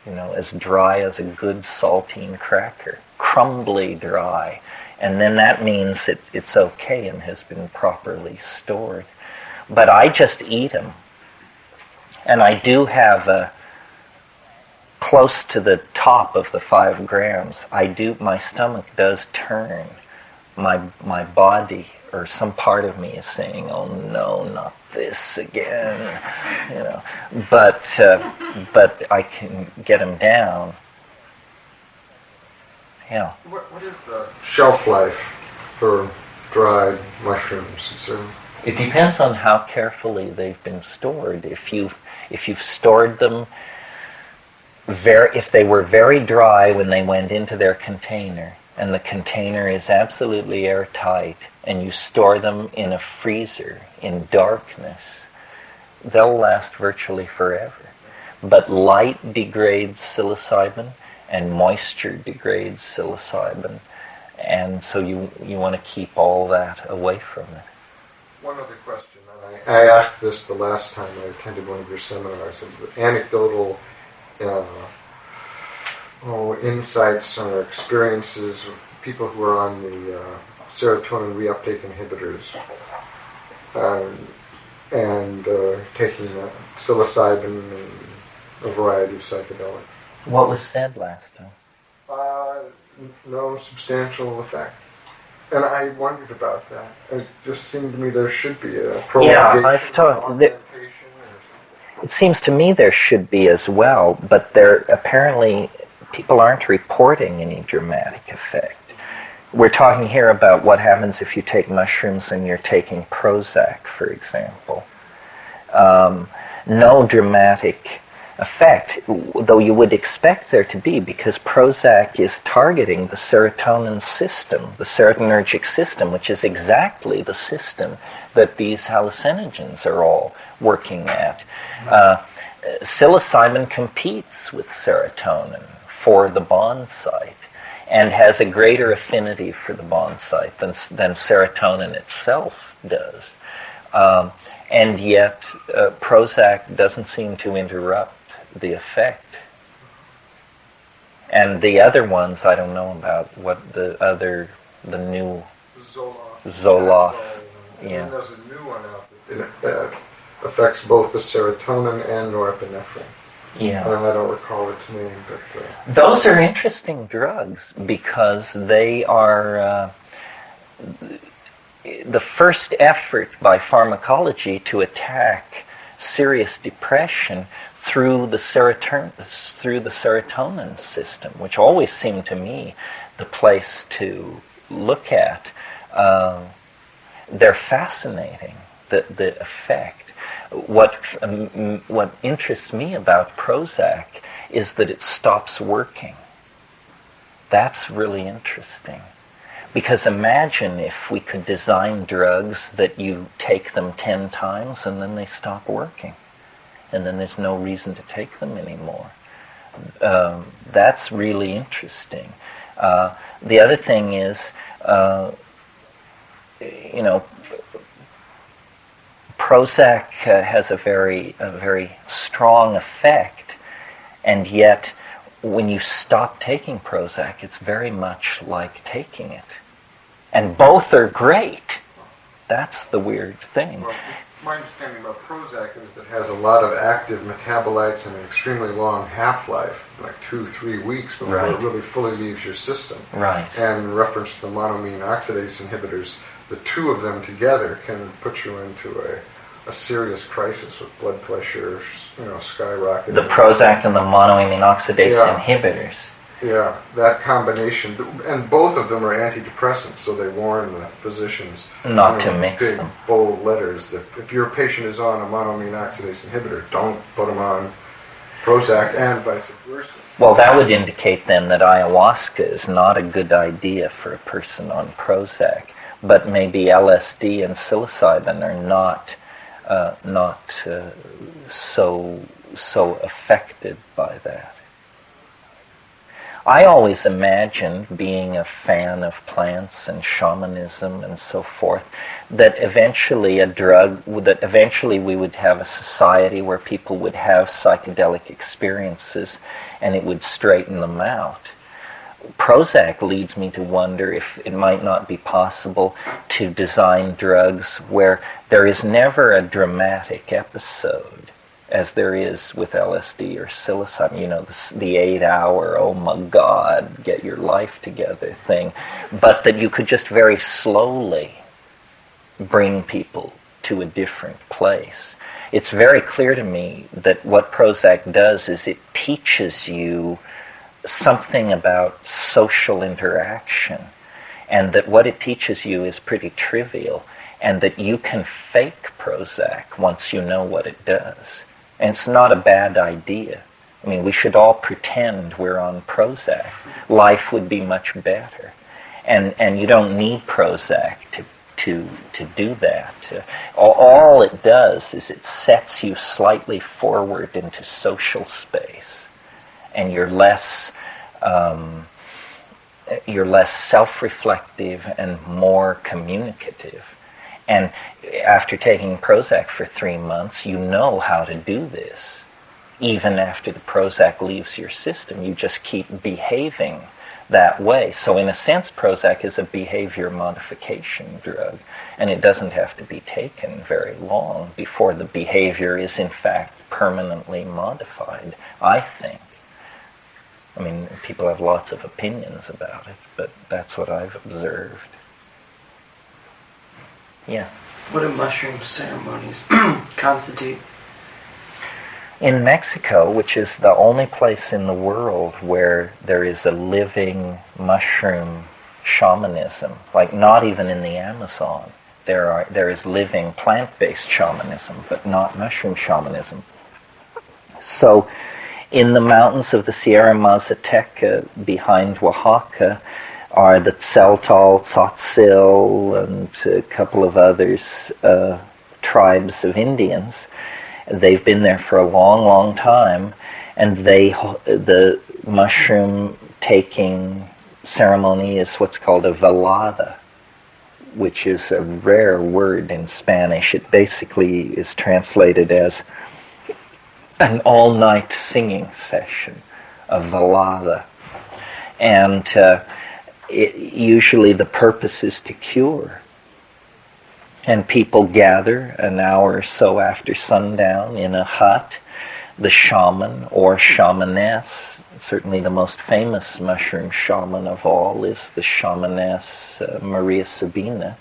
as dry as a good saltine cracker, crumbly dry. And then that means it's okay and has been properly stored. But I just eat them. And I do have close to the top of the 5 grams, my stomach does turn. My body, or some part of me, is saying, "Oh no, not this again," But I can get them down. Yeah. What is the shelf life for dried mushrooms? It depends on how carefully they've been stored. If you've stored them if they were very dry when they went into their container, and the container is absolutely airtight, and you store them in a freezer in darkness, they'll last virtually forever. But light degrades psilocybin, and moisture degrades psilocybin, and so you want to keep all that away from it. One other question, and I asked this the last time I attended one of your seminars, anecdotal insights or experiences with people who are on the serotonin reuptake inhibitors and taking psilocybin and a variety of psychedelics. What was said last time? No substantial effect. And I wondered about that. It just seemed to me there should be a prolongation. Yeah, I've talked. It seems to me there should be as well, but apparently people aren't reporting any dramatic effect. We're talking here about what happens if you take mushrooms and you're taking Prozac, for example. No dramatic effect, though you would expect there to be, because Prozac is targeting the serotonin system, the serotonergic system, which is exactly the system that these hallucinogens are all working at. Psilocybin competes with serotonin for the bond site and has a greater affinity for the bond site than serotonin itself does. And yet Prozac doesn't seem to interrupt the effect. And the other ones I don't know about. What the new Zoloft. Yeah. There's a new one out that affects both the serotonin and norepinephrine. Yeah. I don't recall its name, but those are interesting drugs because they are the first effort by pharmacology to attack serious depression through the serotonin system, which always seemed to me the place to look at. They're fascinating, the effect. What interests me about Prozac is that it stops working. That's really interesting. Because imagine if we could design drugs that you take them 10 times and then they stop working. And then there's no reason to take them anymore. That's really interesting. The other thing is, Prozac has a very strong effect, and yet when you stop taking Prozac, it's very much like taking it. And both are great. That's the weird thing. Well, my understanding about Prozac is that it has a lot of active metabolites and an extremely long half-life, like 2-3 weeks before it really fully leaves your system. Right. And in reference to the monoamine oxidase inhibitors, the two of them together can put you into a serious crisis with blood pressure, skyrocketing. The Prozac and the monoamine oxidase inhibitors. Yeah, that combination, and both of them are antidepressants, so they warn the physicians not to mix big, them. Bold letters that if your patient is on a monoamine oxidase inhibitor, don't put them on Prozac, and vice versa. Well, that would indicate then that ayahuasca is not a good idea for a person on Prozac, but maybe LSD and psilocybin are not so affected by that. I always imagined, being a fan of plants and shamanism and so forth, that eventually we would have a society where people would have psychedelic experiences and it would straighten them out. Prozac leads me to wonder if it might not be possible to design drugs where there is never a dramatic episode, as there is with LSD or psilocybin, the 8-hour, oh my God, get your life together thing, but that you could just very slowly bring people to a different place. It's very clear to me that what Prozac does is it teaches you something about social interaction, and that what it teaches you is pretty trivial, and that you can fake Prozac once you know what it does. And it's not a bad idea. I mean, we should all pretend we're on Prozac. Life would be much better. And you don't need Prozac to do that. All it does is it sets you slightly forward into social space, and you're less self-reflective and more communicative. And after taking Prozac for 3 months, you know how to do this. Even after the Prozac leaves your system, you just keep behaving that way. So in a sense, Prozac is a behavior modification drug, and it doesn't have to be taken very long before the behavior is in fact permanently modified, I think. I mean, people have lots of opinions about it, but that's what I've observed. Yeah. What do mushroom ceremonies constitute? In Mexico, which is the only place in the world where there is a living mushroom shamanism, like not even in the Amazon, there is living plant-based shamanism, but not mushroom shamanism. So, in the mountains of the Sierra Mazateca behind Oaxaca are the Tzeltal, Tzotzil, and a couple of others, tribes of Indians. They've been there for a long, long time, and the mushroom taking ceremony is what's called a velada, which is a rare word in Spanish. It basically is translated as an all-night singing session, a velada. And usually the purpose is to cure. And people gather an hour or so after sundown in a hut. The shaman or shamaness, certainly the most famous mushroom shaman of all, is the shamaness Maria Sabina,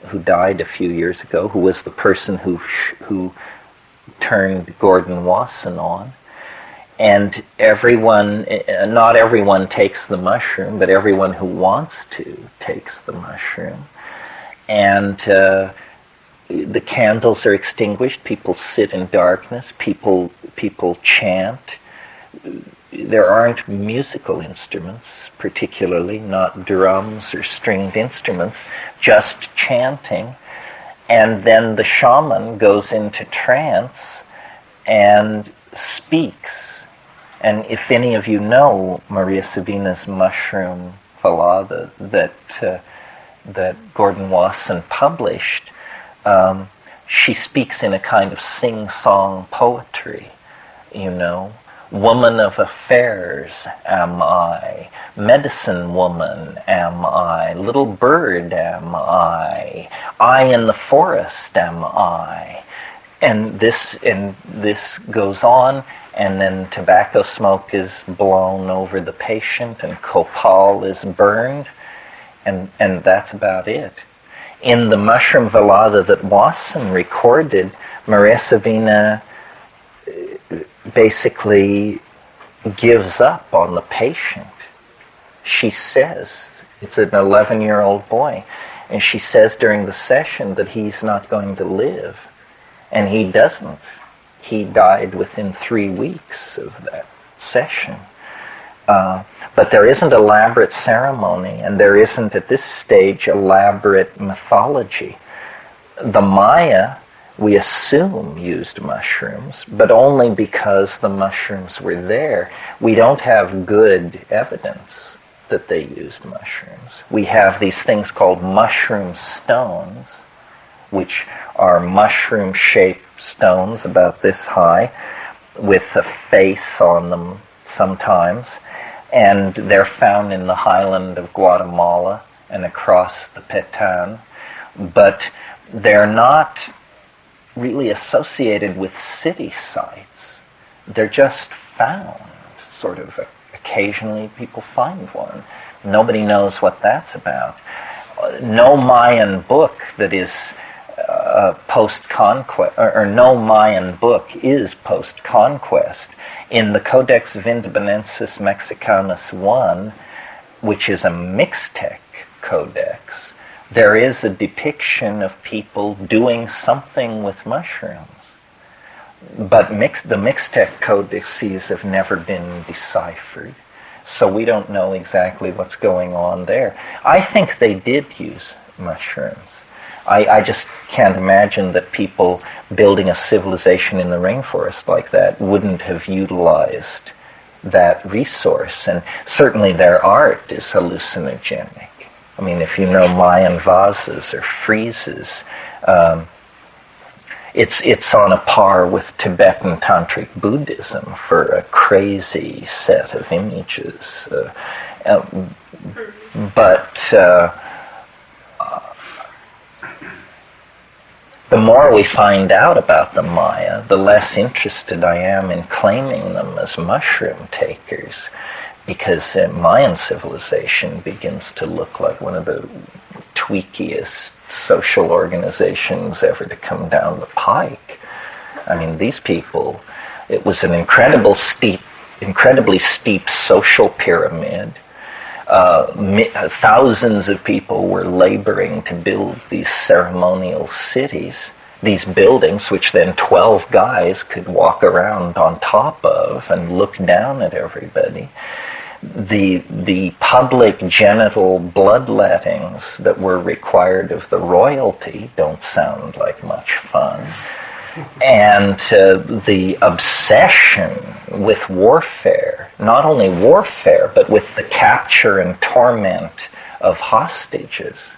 who died a few years ago, who was the person who turned Gordon Wasson on. And everyone, not everyone takes the mushroom, but everyone who wants to takes the mushroom. And the candles are extinguished. People sit in darkness. People chant. There aren't musical instruments, particularly, not drums or stringed instruments, just chanting. And then the shaman goes into trance and speaks. And if any of you know Maria Sabina's mushroom velada that Gordon Wasson published, she speaks in a kind of sing-song poetry, you know. Woman of affairs am I, medicine woman am I, little bird am I in the forest am I. And this goes on, and then tobacco smoke is blown over the patient, and copal is burned, and that's about it. In the mushroom velada that Wasson recorded, Maria Sabina basically gives up on the patient. She says, it's an 11-year-old boy, and she says during the session that he's not going to live. And he doesn't. He died within 3 weeks of that session. But there isn't elaborate ceremony, and there isn't at this stage elaborate mythology. The Maya, we assume, used mushrooms, but only because the mushrooms were there. We don't have good evidence that they used mushrooms. We have these things called mushroom stones, which are mushroom-shaped stones about this high, with a face on them sometimes, and they're found in the highland of Guatemala and across the Petan, but they're not really associated with city sites. They're just found, sort of. Occasionally people find one. Nobody knows what that's about. No Mayan book that is post-conquest, or no Mayan book is post-conquest, In the Codex Vindobonensis Mexicanus I, which is a Mixtec codex, there is a depiction of people doing something with mushrooms. But the Mixtec codices have never been deciphered, so we don't know exactly what's going on there. I think they did use mushrooms. I just can't imagine that people building a civilization in the rainforest like that wouldn't have utilized that resource. And certainly their art is hallucinogenic. I mean, if you know Mayan vases or friezes, it's on a par with Tibetan Tantric Buddhism for a crazy set of images. The more we find out about the Maya, the less interested I am in claiming them as mushroom takers, because Mayan civilization begins to look like one of the tweakiest social organizations ever to come down the pike. I mean, these people, it was an incredibly steep social pyramid. Thousands of people were laboring to build these ceremonial cities, these buildings which then 12 guys could walk around on top of and look down at everybody. The public genital bloodlettings that were required of the royalty don't sound like much fun. And the obsession with warfare, not only warfare, but with the capture and torment of hostages,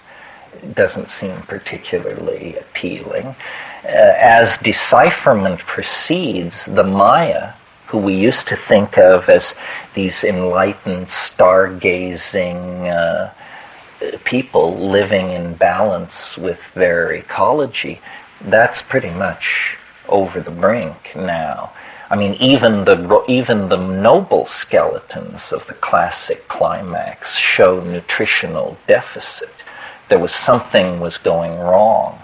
doesn't seem particularly appealing. As decipherment proceeds, the Maya, who we used to think of as these enlightened, stargazing people living in balance with their ecology, that's pretty much over the brink now. I mean, even the noble skeletons of the classic climax show nutritional deficit. There was something was going wrong.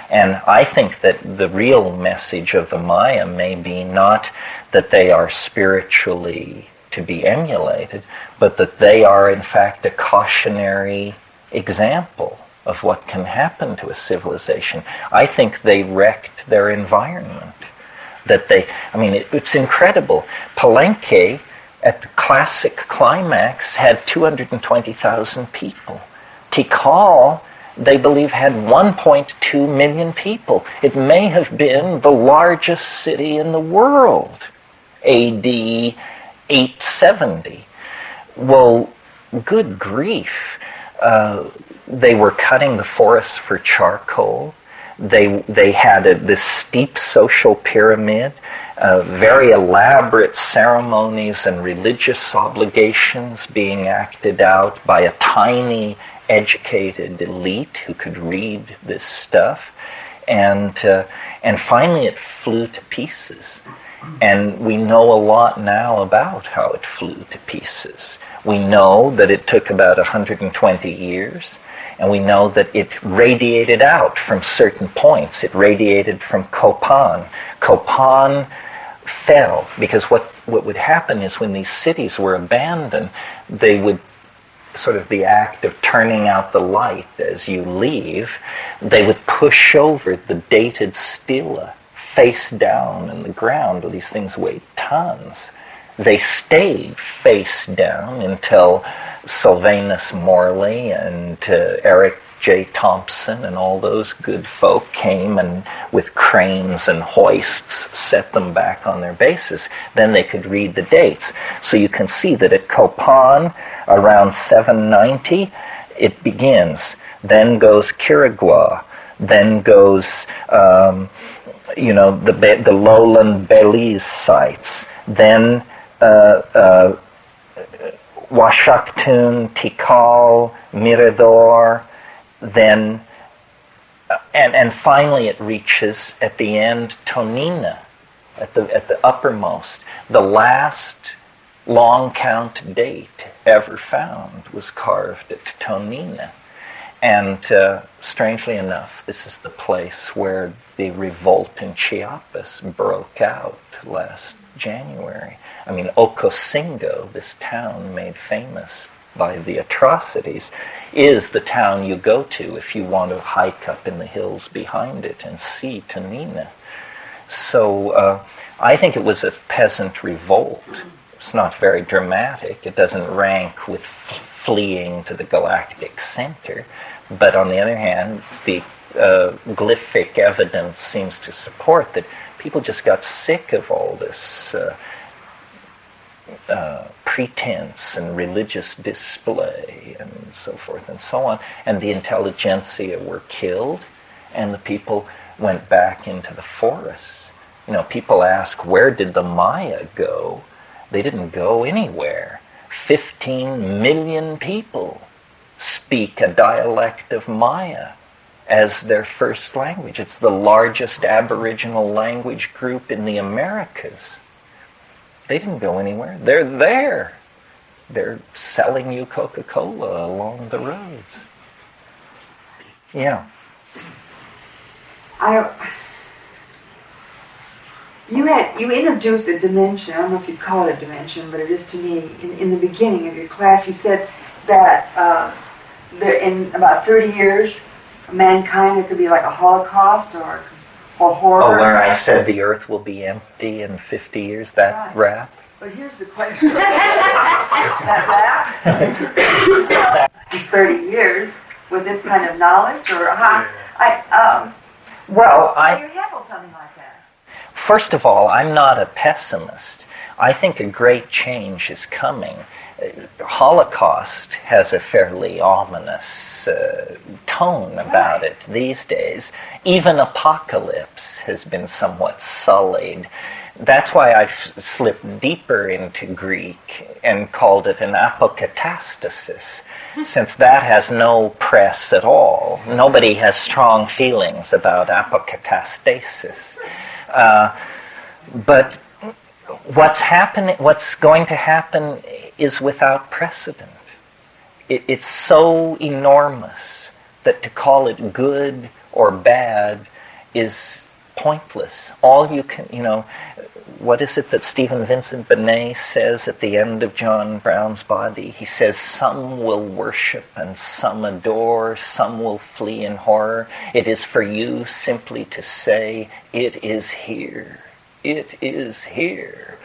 And I think that the real message of the Maya may be not that they are spiritually to be emulated, but that they are in fact a cautionary example of what can happen to a civilization. I think they wrecked their environment. It's incredible. Palenque, at the classic climax, had 220,000 people. Tikal, they believe, had 1.2 million people. It may have been the largest city in the world, AD 870. Well, good grief. They were cutting the forests for charcoal. They had this steep social pyramid, very elaborate ceremonies and religious obligations being acted out by a tiny, educated elite who could read this stuff. And finally it flew to pieces. And we know a lot now about how it flew to pieces. We know that it took about 120 years. And we know that it radiated out from certain points. It radiated from Copan. Copan fell because what would happen is when these cities were abandoned, they would sort of the act of turning out the light as you leave, they would push over the dated stela face down in the ground. Well, these things weighed tons. They stayed face down until Sylvanus Morley and Eric J. Thompson and all those good folk came and with cranes and hoists set them back on their bases. Then they could read the dates. So you can see that at Copan, around 790, it begins. Then goes Quirigua. Then goes, the lowland Belize sites. Then Washakhtun, Tikal, Mirador, then, and finally it reaches at the end Tonina, at the uppermost. The last long count date ever found was carved at Tonina. And strangely enough, this is the place where the revolt in Chiapas broke out last January. I mean, Ocosingo, this town made famous by the atrocities, is the town you go to if you want to hike up in the hills behind it and see Tanina. So I think it was a peasant revolt. It's not very dramatic. It doesn't rank with fleeing to the galactic center. But on the other hand, the glyphic evidence seems to support that people just got sick of all this pretense and religious display and so forth and so on. And the intelligentsia were killed, and the people went back into the forests. You know, people ask, where did the Maya go? They didn't go anywhere. 15 million people speak a dialect of Maya as their first language. It's the largest Aboriginal language group in the Americas. They didn't go anywhere. They're there. They're selling you Coca-Cola along the roads. Yeah. You introduced a dimension. I don't know if you'd call it a dimension, but it is to me. In the beginning of your class, you said that in about 30 years, mankind, it could be like a Holocaust or horror. Oh, where I said the earth will be empty in 50 years, that right. rap? But here's the question. that rap? 30 years with this kind of knowledge? Or how do you handle something like that? First of all, I'm not a pessimist. I think a great change is coming. Holocaust has a fairly ominous tone about it these days. Even apocalypse has been somewhat sullied. That's why I've slipped deeper into Greek and called it an apokatastasis, since that has no press at all. Nobody has strong feelings about apokatastasis. But what's going to happen is without precedent. It's so enormous that to call it good or bad is pointless. All you can, what is it that Stephen Vincent Benet says at the end of John Brown's Body? He says, some will worship and some adore, some will flee in horror. It is for you simply to say, it is here. It is here.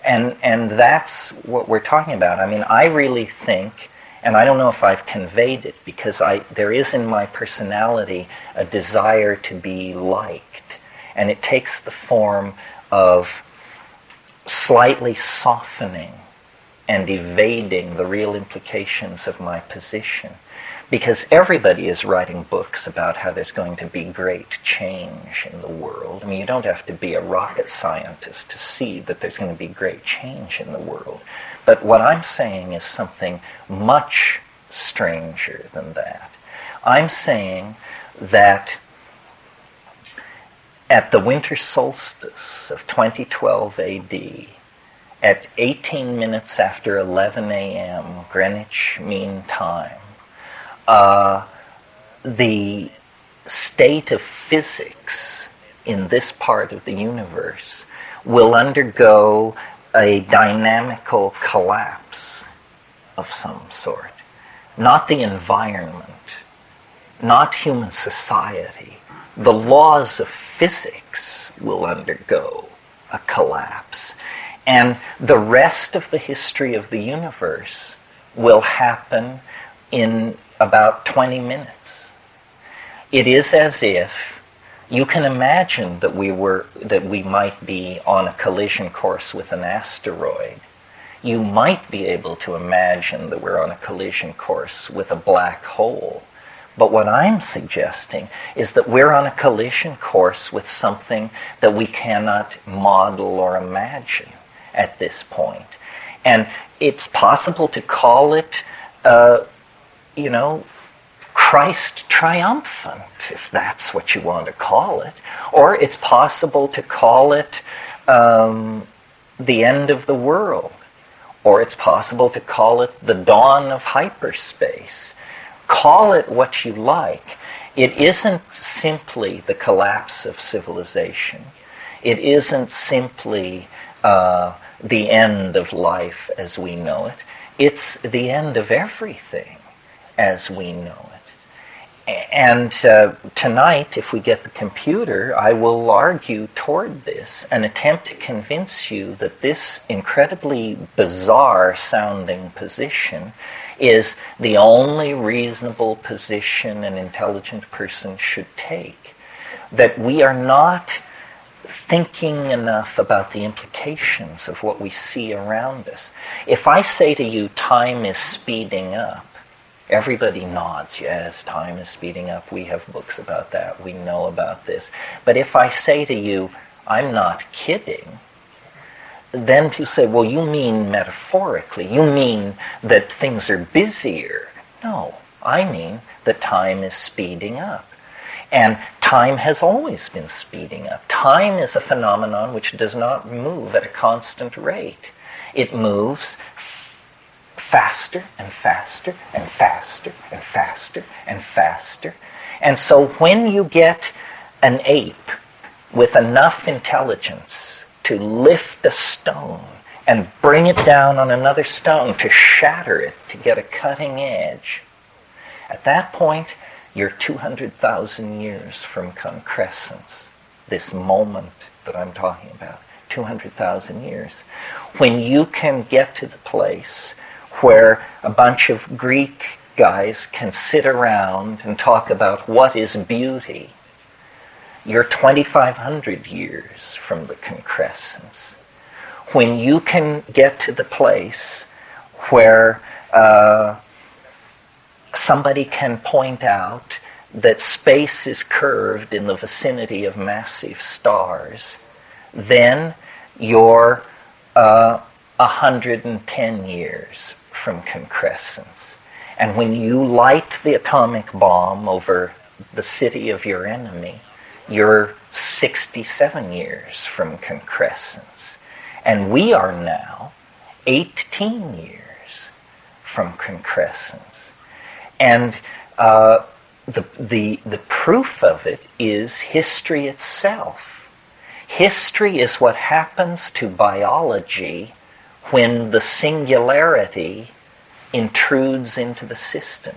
And that's what we're talking about. I mean, I really think, and I don't know if I've conveyed it, because there is in my personality a desire to be liked. And it takes the form of slightly softening and evading the real implications of my position. Because everybody is writing books about how there's going to be great change in the world. I mean, you don't have to be a rocket scientist to see that there's going to be great change in the world. But what I'm saying is something much stranger than that. I'm saying that at the winter solstice of 2012 AD, at 18 minutes after 11 a.m. Greenwich Mean Time, the state of physics in this part of the universe will undergo a dynamical collapse of some sort. Not the environment, not human society. The laws of physics will undergo a collapse. And the rest of the history of the universe will happen in about 20 minutes. It is as if you can imagine that we might be on a collision course with an asteroid. You might be able to imagine that we're on a collision course with a black hole. But what I'm suggesting is that we're on a collision course with something that we cannot model or imagine at this point. And it's possible to call it, Christ triumphant, if that's what you want to call it. Or it's possible to call it the end of the world. Or it's possible to call it the dawn of hyperspace. Call it what you like. It isn't simply the collapse of civilization. It isn't simply the end of life as we know it. It's the end of everything as we know it. And tonight, if we get the computer, I will argue toward this and attempt to convince you that this incredibly bizarre-sounding position is the only reasonable position an intelligent person should take. That we are not thinking enough about the implications of what we see around us. If I say to you, time is speeding up, everybody nods, yes, time is speeding up. We have books about that. We know about this. But if I say to you, I'm not kidding, then people say, well, you mean metaphorically. You mean that things are busier. No, I mean that time is speeding up. And time has always been speeding up. Time is a phenomenon which does not move at a constant rate. It moves faster and faster and faster and faster and faster. And so when you get an ape with enough intelligence to lift a stone and bring it down on another stone to shatter it, to get a cutting edge, at that point you're 200,000 years from concrescence, this moment that I'm talking about, 200,000 years. When you can get to the place where a bunch of Greek guys can sit around and talk about what is beauty, you're 2,500 years from the concrescence. When you can get to the place where somebody can point out that space is curved in the vicinity of massive stars, then you're 110 years from concrescence. And when you light the atomic bomb over the city of your enemy, you're 67 years from concrescence. And we are now 18 years from concrescence. And the proof of it is history itself. History is what happens to biology when the singularity intrudes into the system.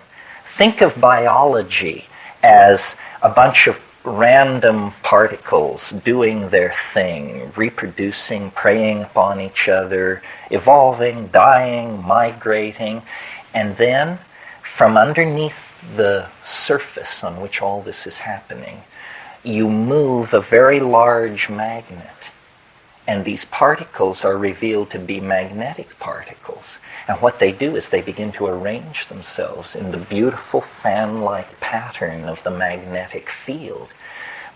Think of biology as a bunch of random particles doing their thing, reproducing, preying upon each other, evolving, dying, migrating, and then from underneath the surface on which all this is happening, you move a very large magnet. And these particles are revealed to be magnetic particles. And what they do is they begin to arrange themselves in the beautiful fan-like pattern of the magnetic field.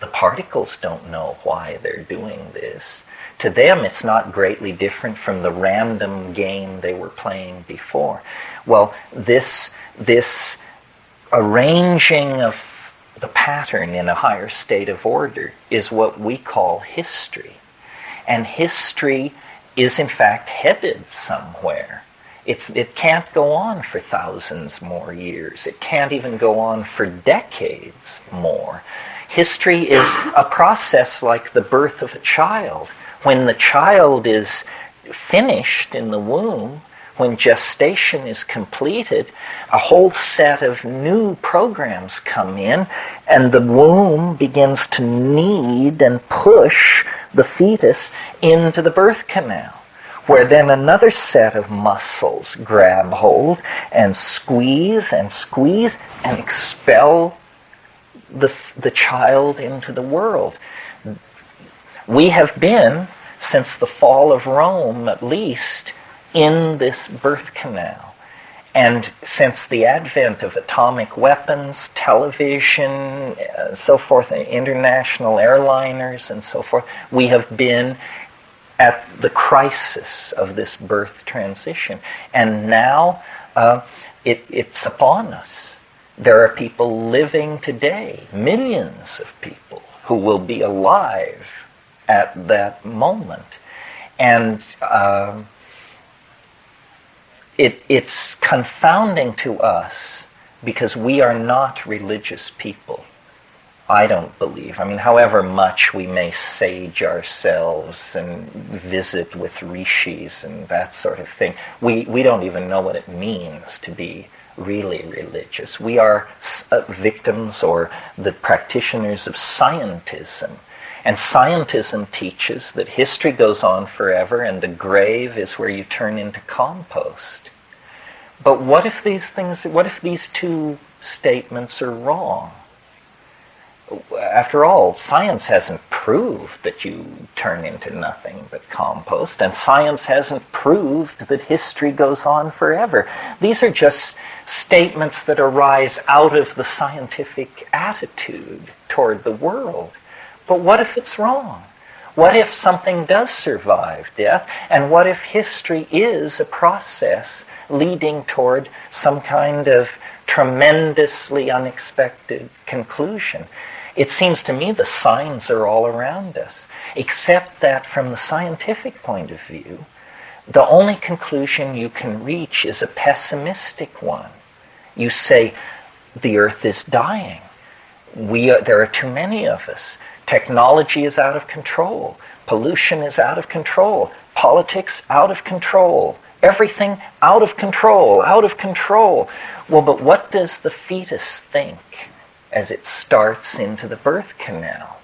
The particles don't know why they're doing this. To them, it's not greatly different from the random game they were playing before. Well, this arranging of the pattern in a higher state of order is what we call history. And history is in fact headed somewhere. It can't go on for thousands more years. It can't even go on for decades more. History is a process like the birth of a child. When the child is finished in the womb, when gestation is completed, a whole set of new programs come in, and the womb begins to knead and push the fetus into the birth canal, where then another set of muscles grab hold and squeeze and expel the child into the world. We have been, since the fall of Rome at least, in this birth canal. And since the advent of atomic weapons, television, so forth, international airliners and so forth, we have been at the crisis of this birth transition. And now it's upon us. There are people living today, millions of people, who will be alive at that moment. And it's confounding to us because we are not religious people. I don't believe. I mean, however much we may sage ourselves and visit with rishis and that sort of thing, we don't even know what it means to be really religious. We are victims or the practitioners of scientism. And scientism teaches that history goes on forever and the grave is where you turn into compost. But what if these two statements are wrong? After all, science hasn't proved that you turn into nothing but compost, and science hasn't proved that history goes on forever. These are just statements that arise out of the scientific attitude toward the world. But what if it's wrong? What if something does survive death? And what if history is a process leading toward some kind of tremendously unexpected conclusion? It seems to me the signs are all around us, except that from the scientific point of view, the only conclusion you can reach is a pessimistic one. You say, the earth is dying. There are too many of us. Technology is out of control. Pollution is out of control. Politics out of control. Everything out of control, out of control. Well, but what does the fetus think as it starts into the birth canal?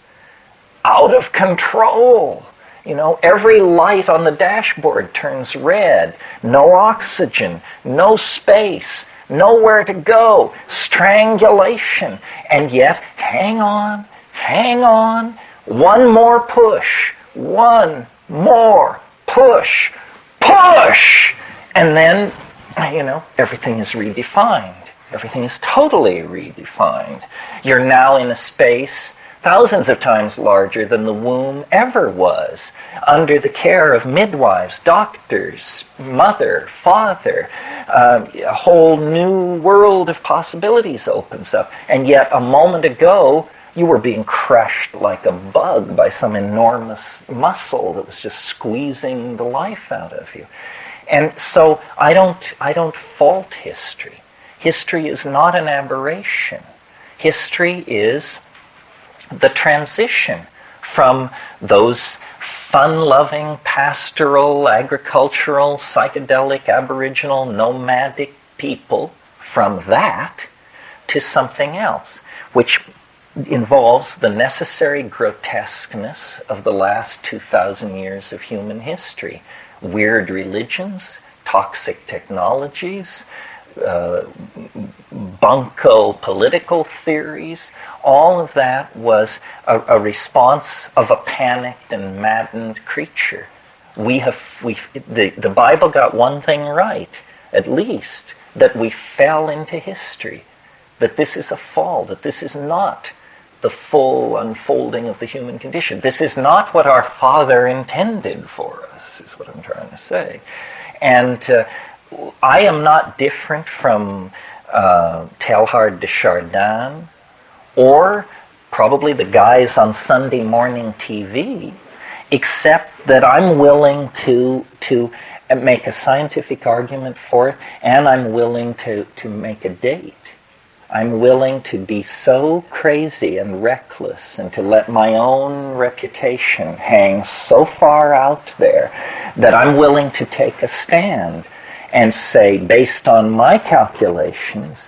Out of control. Every light on the dashboard turns red. No oxygen, no space, nowhere to go, strangulation. And yet, hang on, one more push, one more push, and then, everything is redefined. Everything is totally redefined. You're now in a space thousands of times larger than the womb ever was, under the care of midwives, doctors, mother, father. A whole new world of possibilities opens up. And yet, a moment ago, you were being crushed like a bug by some enormous muscle that was just squeezing the life out of you. And so I don't fault history. History is not an aberration. History is the transition from those fun-loving, pastoral, agricultural, psychedelic, aboriginal, nomadic people, from that to something else, which involves the necessary grotesqueness of the last 2,000 years of human history. Weird religions, toxic technologies, bunco political theories, all of that was a response of a panicked and maddened creature. The Bible got one thing right, at least, that we fell into history, that this is a fall, that this is not the full unfolding of the human condition. This is not what our Father intended for us, is what I'm trying to say. And I am not different from Teilhard de Chardin or probably the guys on Sunday morning TV, except that I'm willing to make a scientific argument for it, and I'm willing to make a date. I'm willing to be so crazy and reckless and to let my own reputation hang so far out there that I'm willing to take a stand and say, based on my calculations,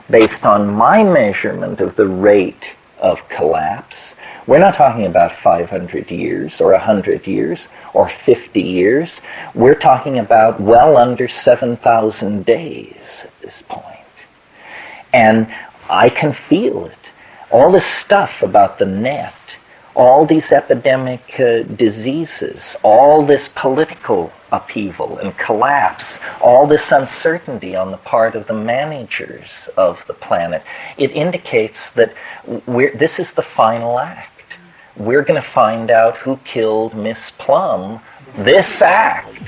based on my measurement of the rate of collapse, we're not talking about 500 years or 100 years or 50 years. We're talking about well under 7,000 days at this point. And I can feel it. All this stuff about the net, all these epidemic diseases, all this political upheaval and collapse, all this uncertainty on the part of the managers of the planet, it indicates that this is the final act. We're going to find out who killed Miss Plum. This act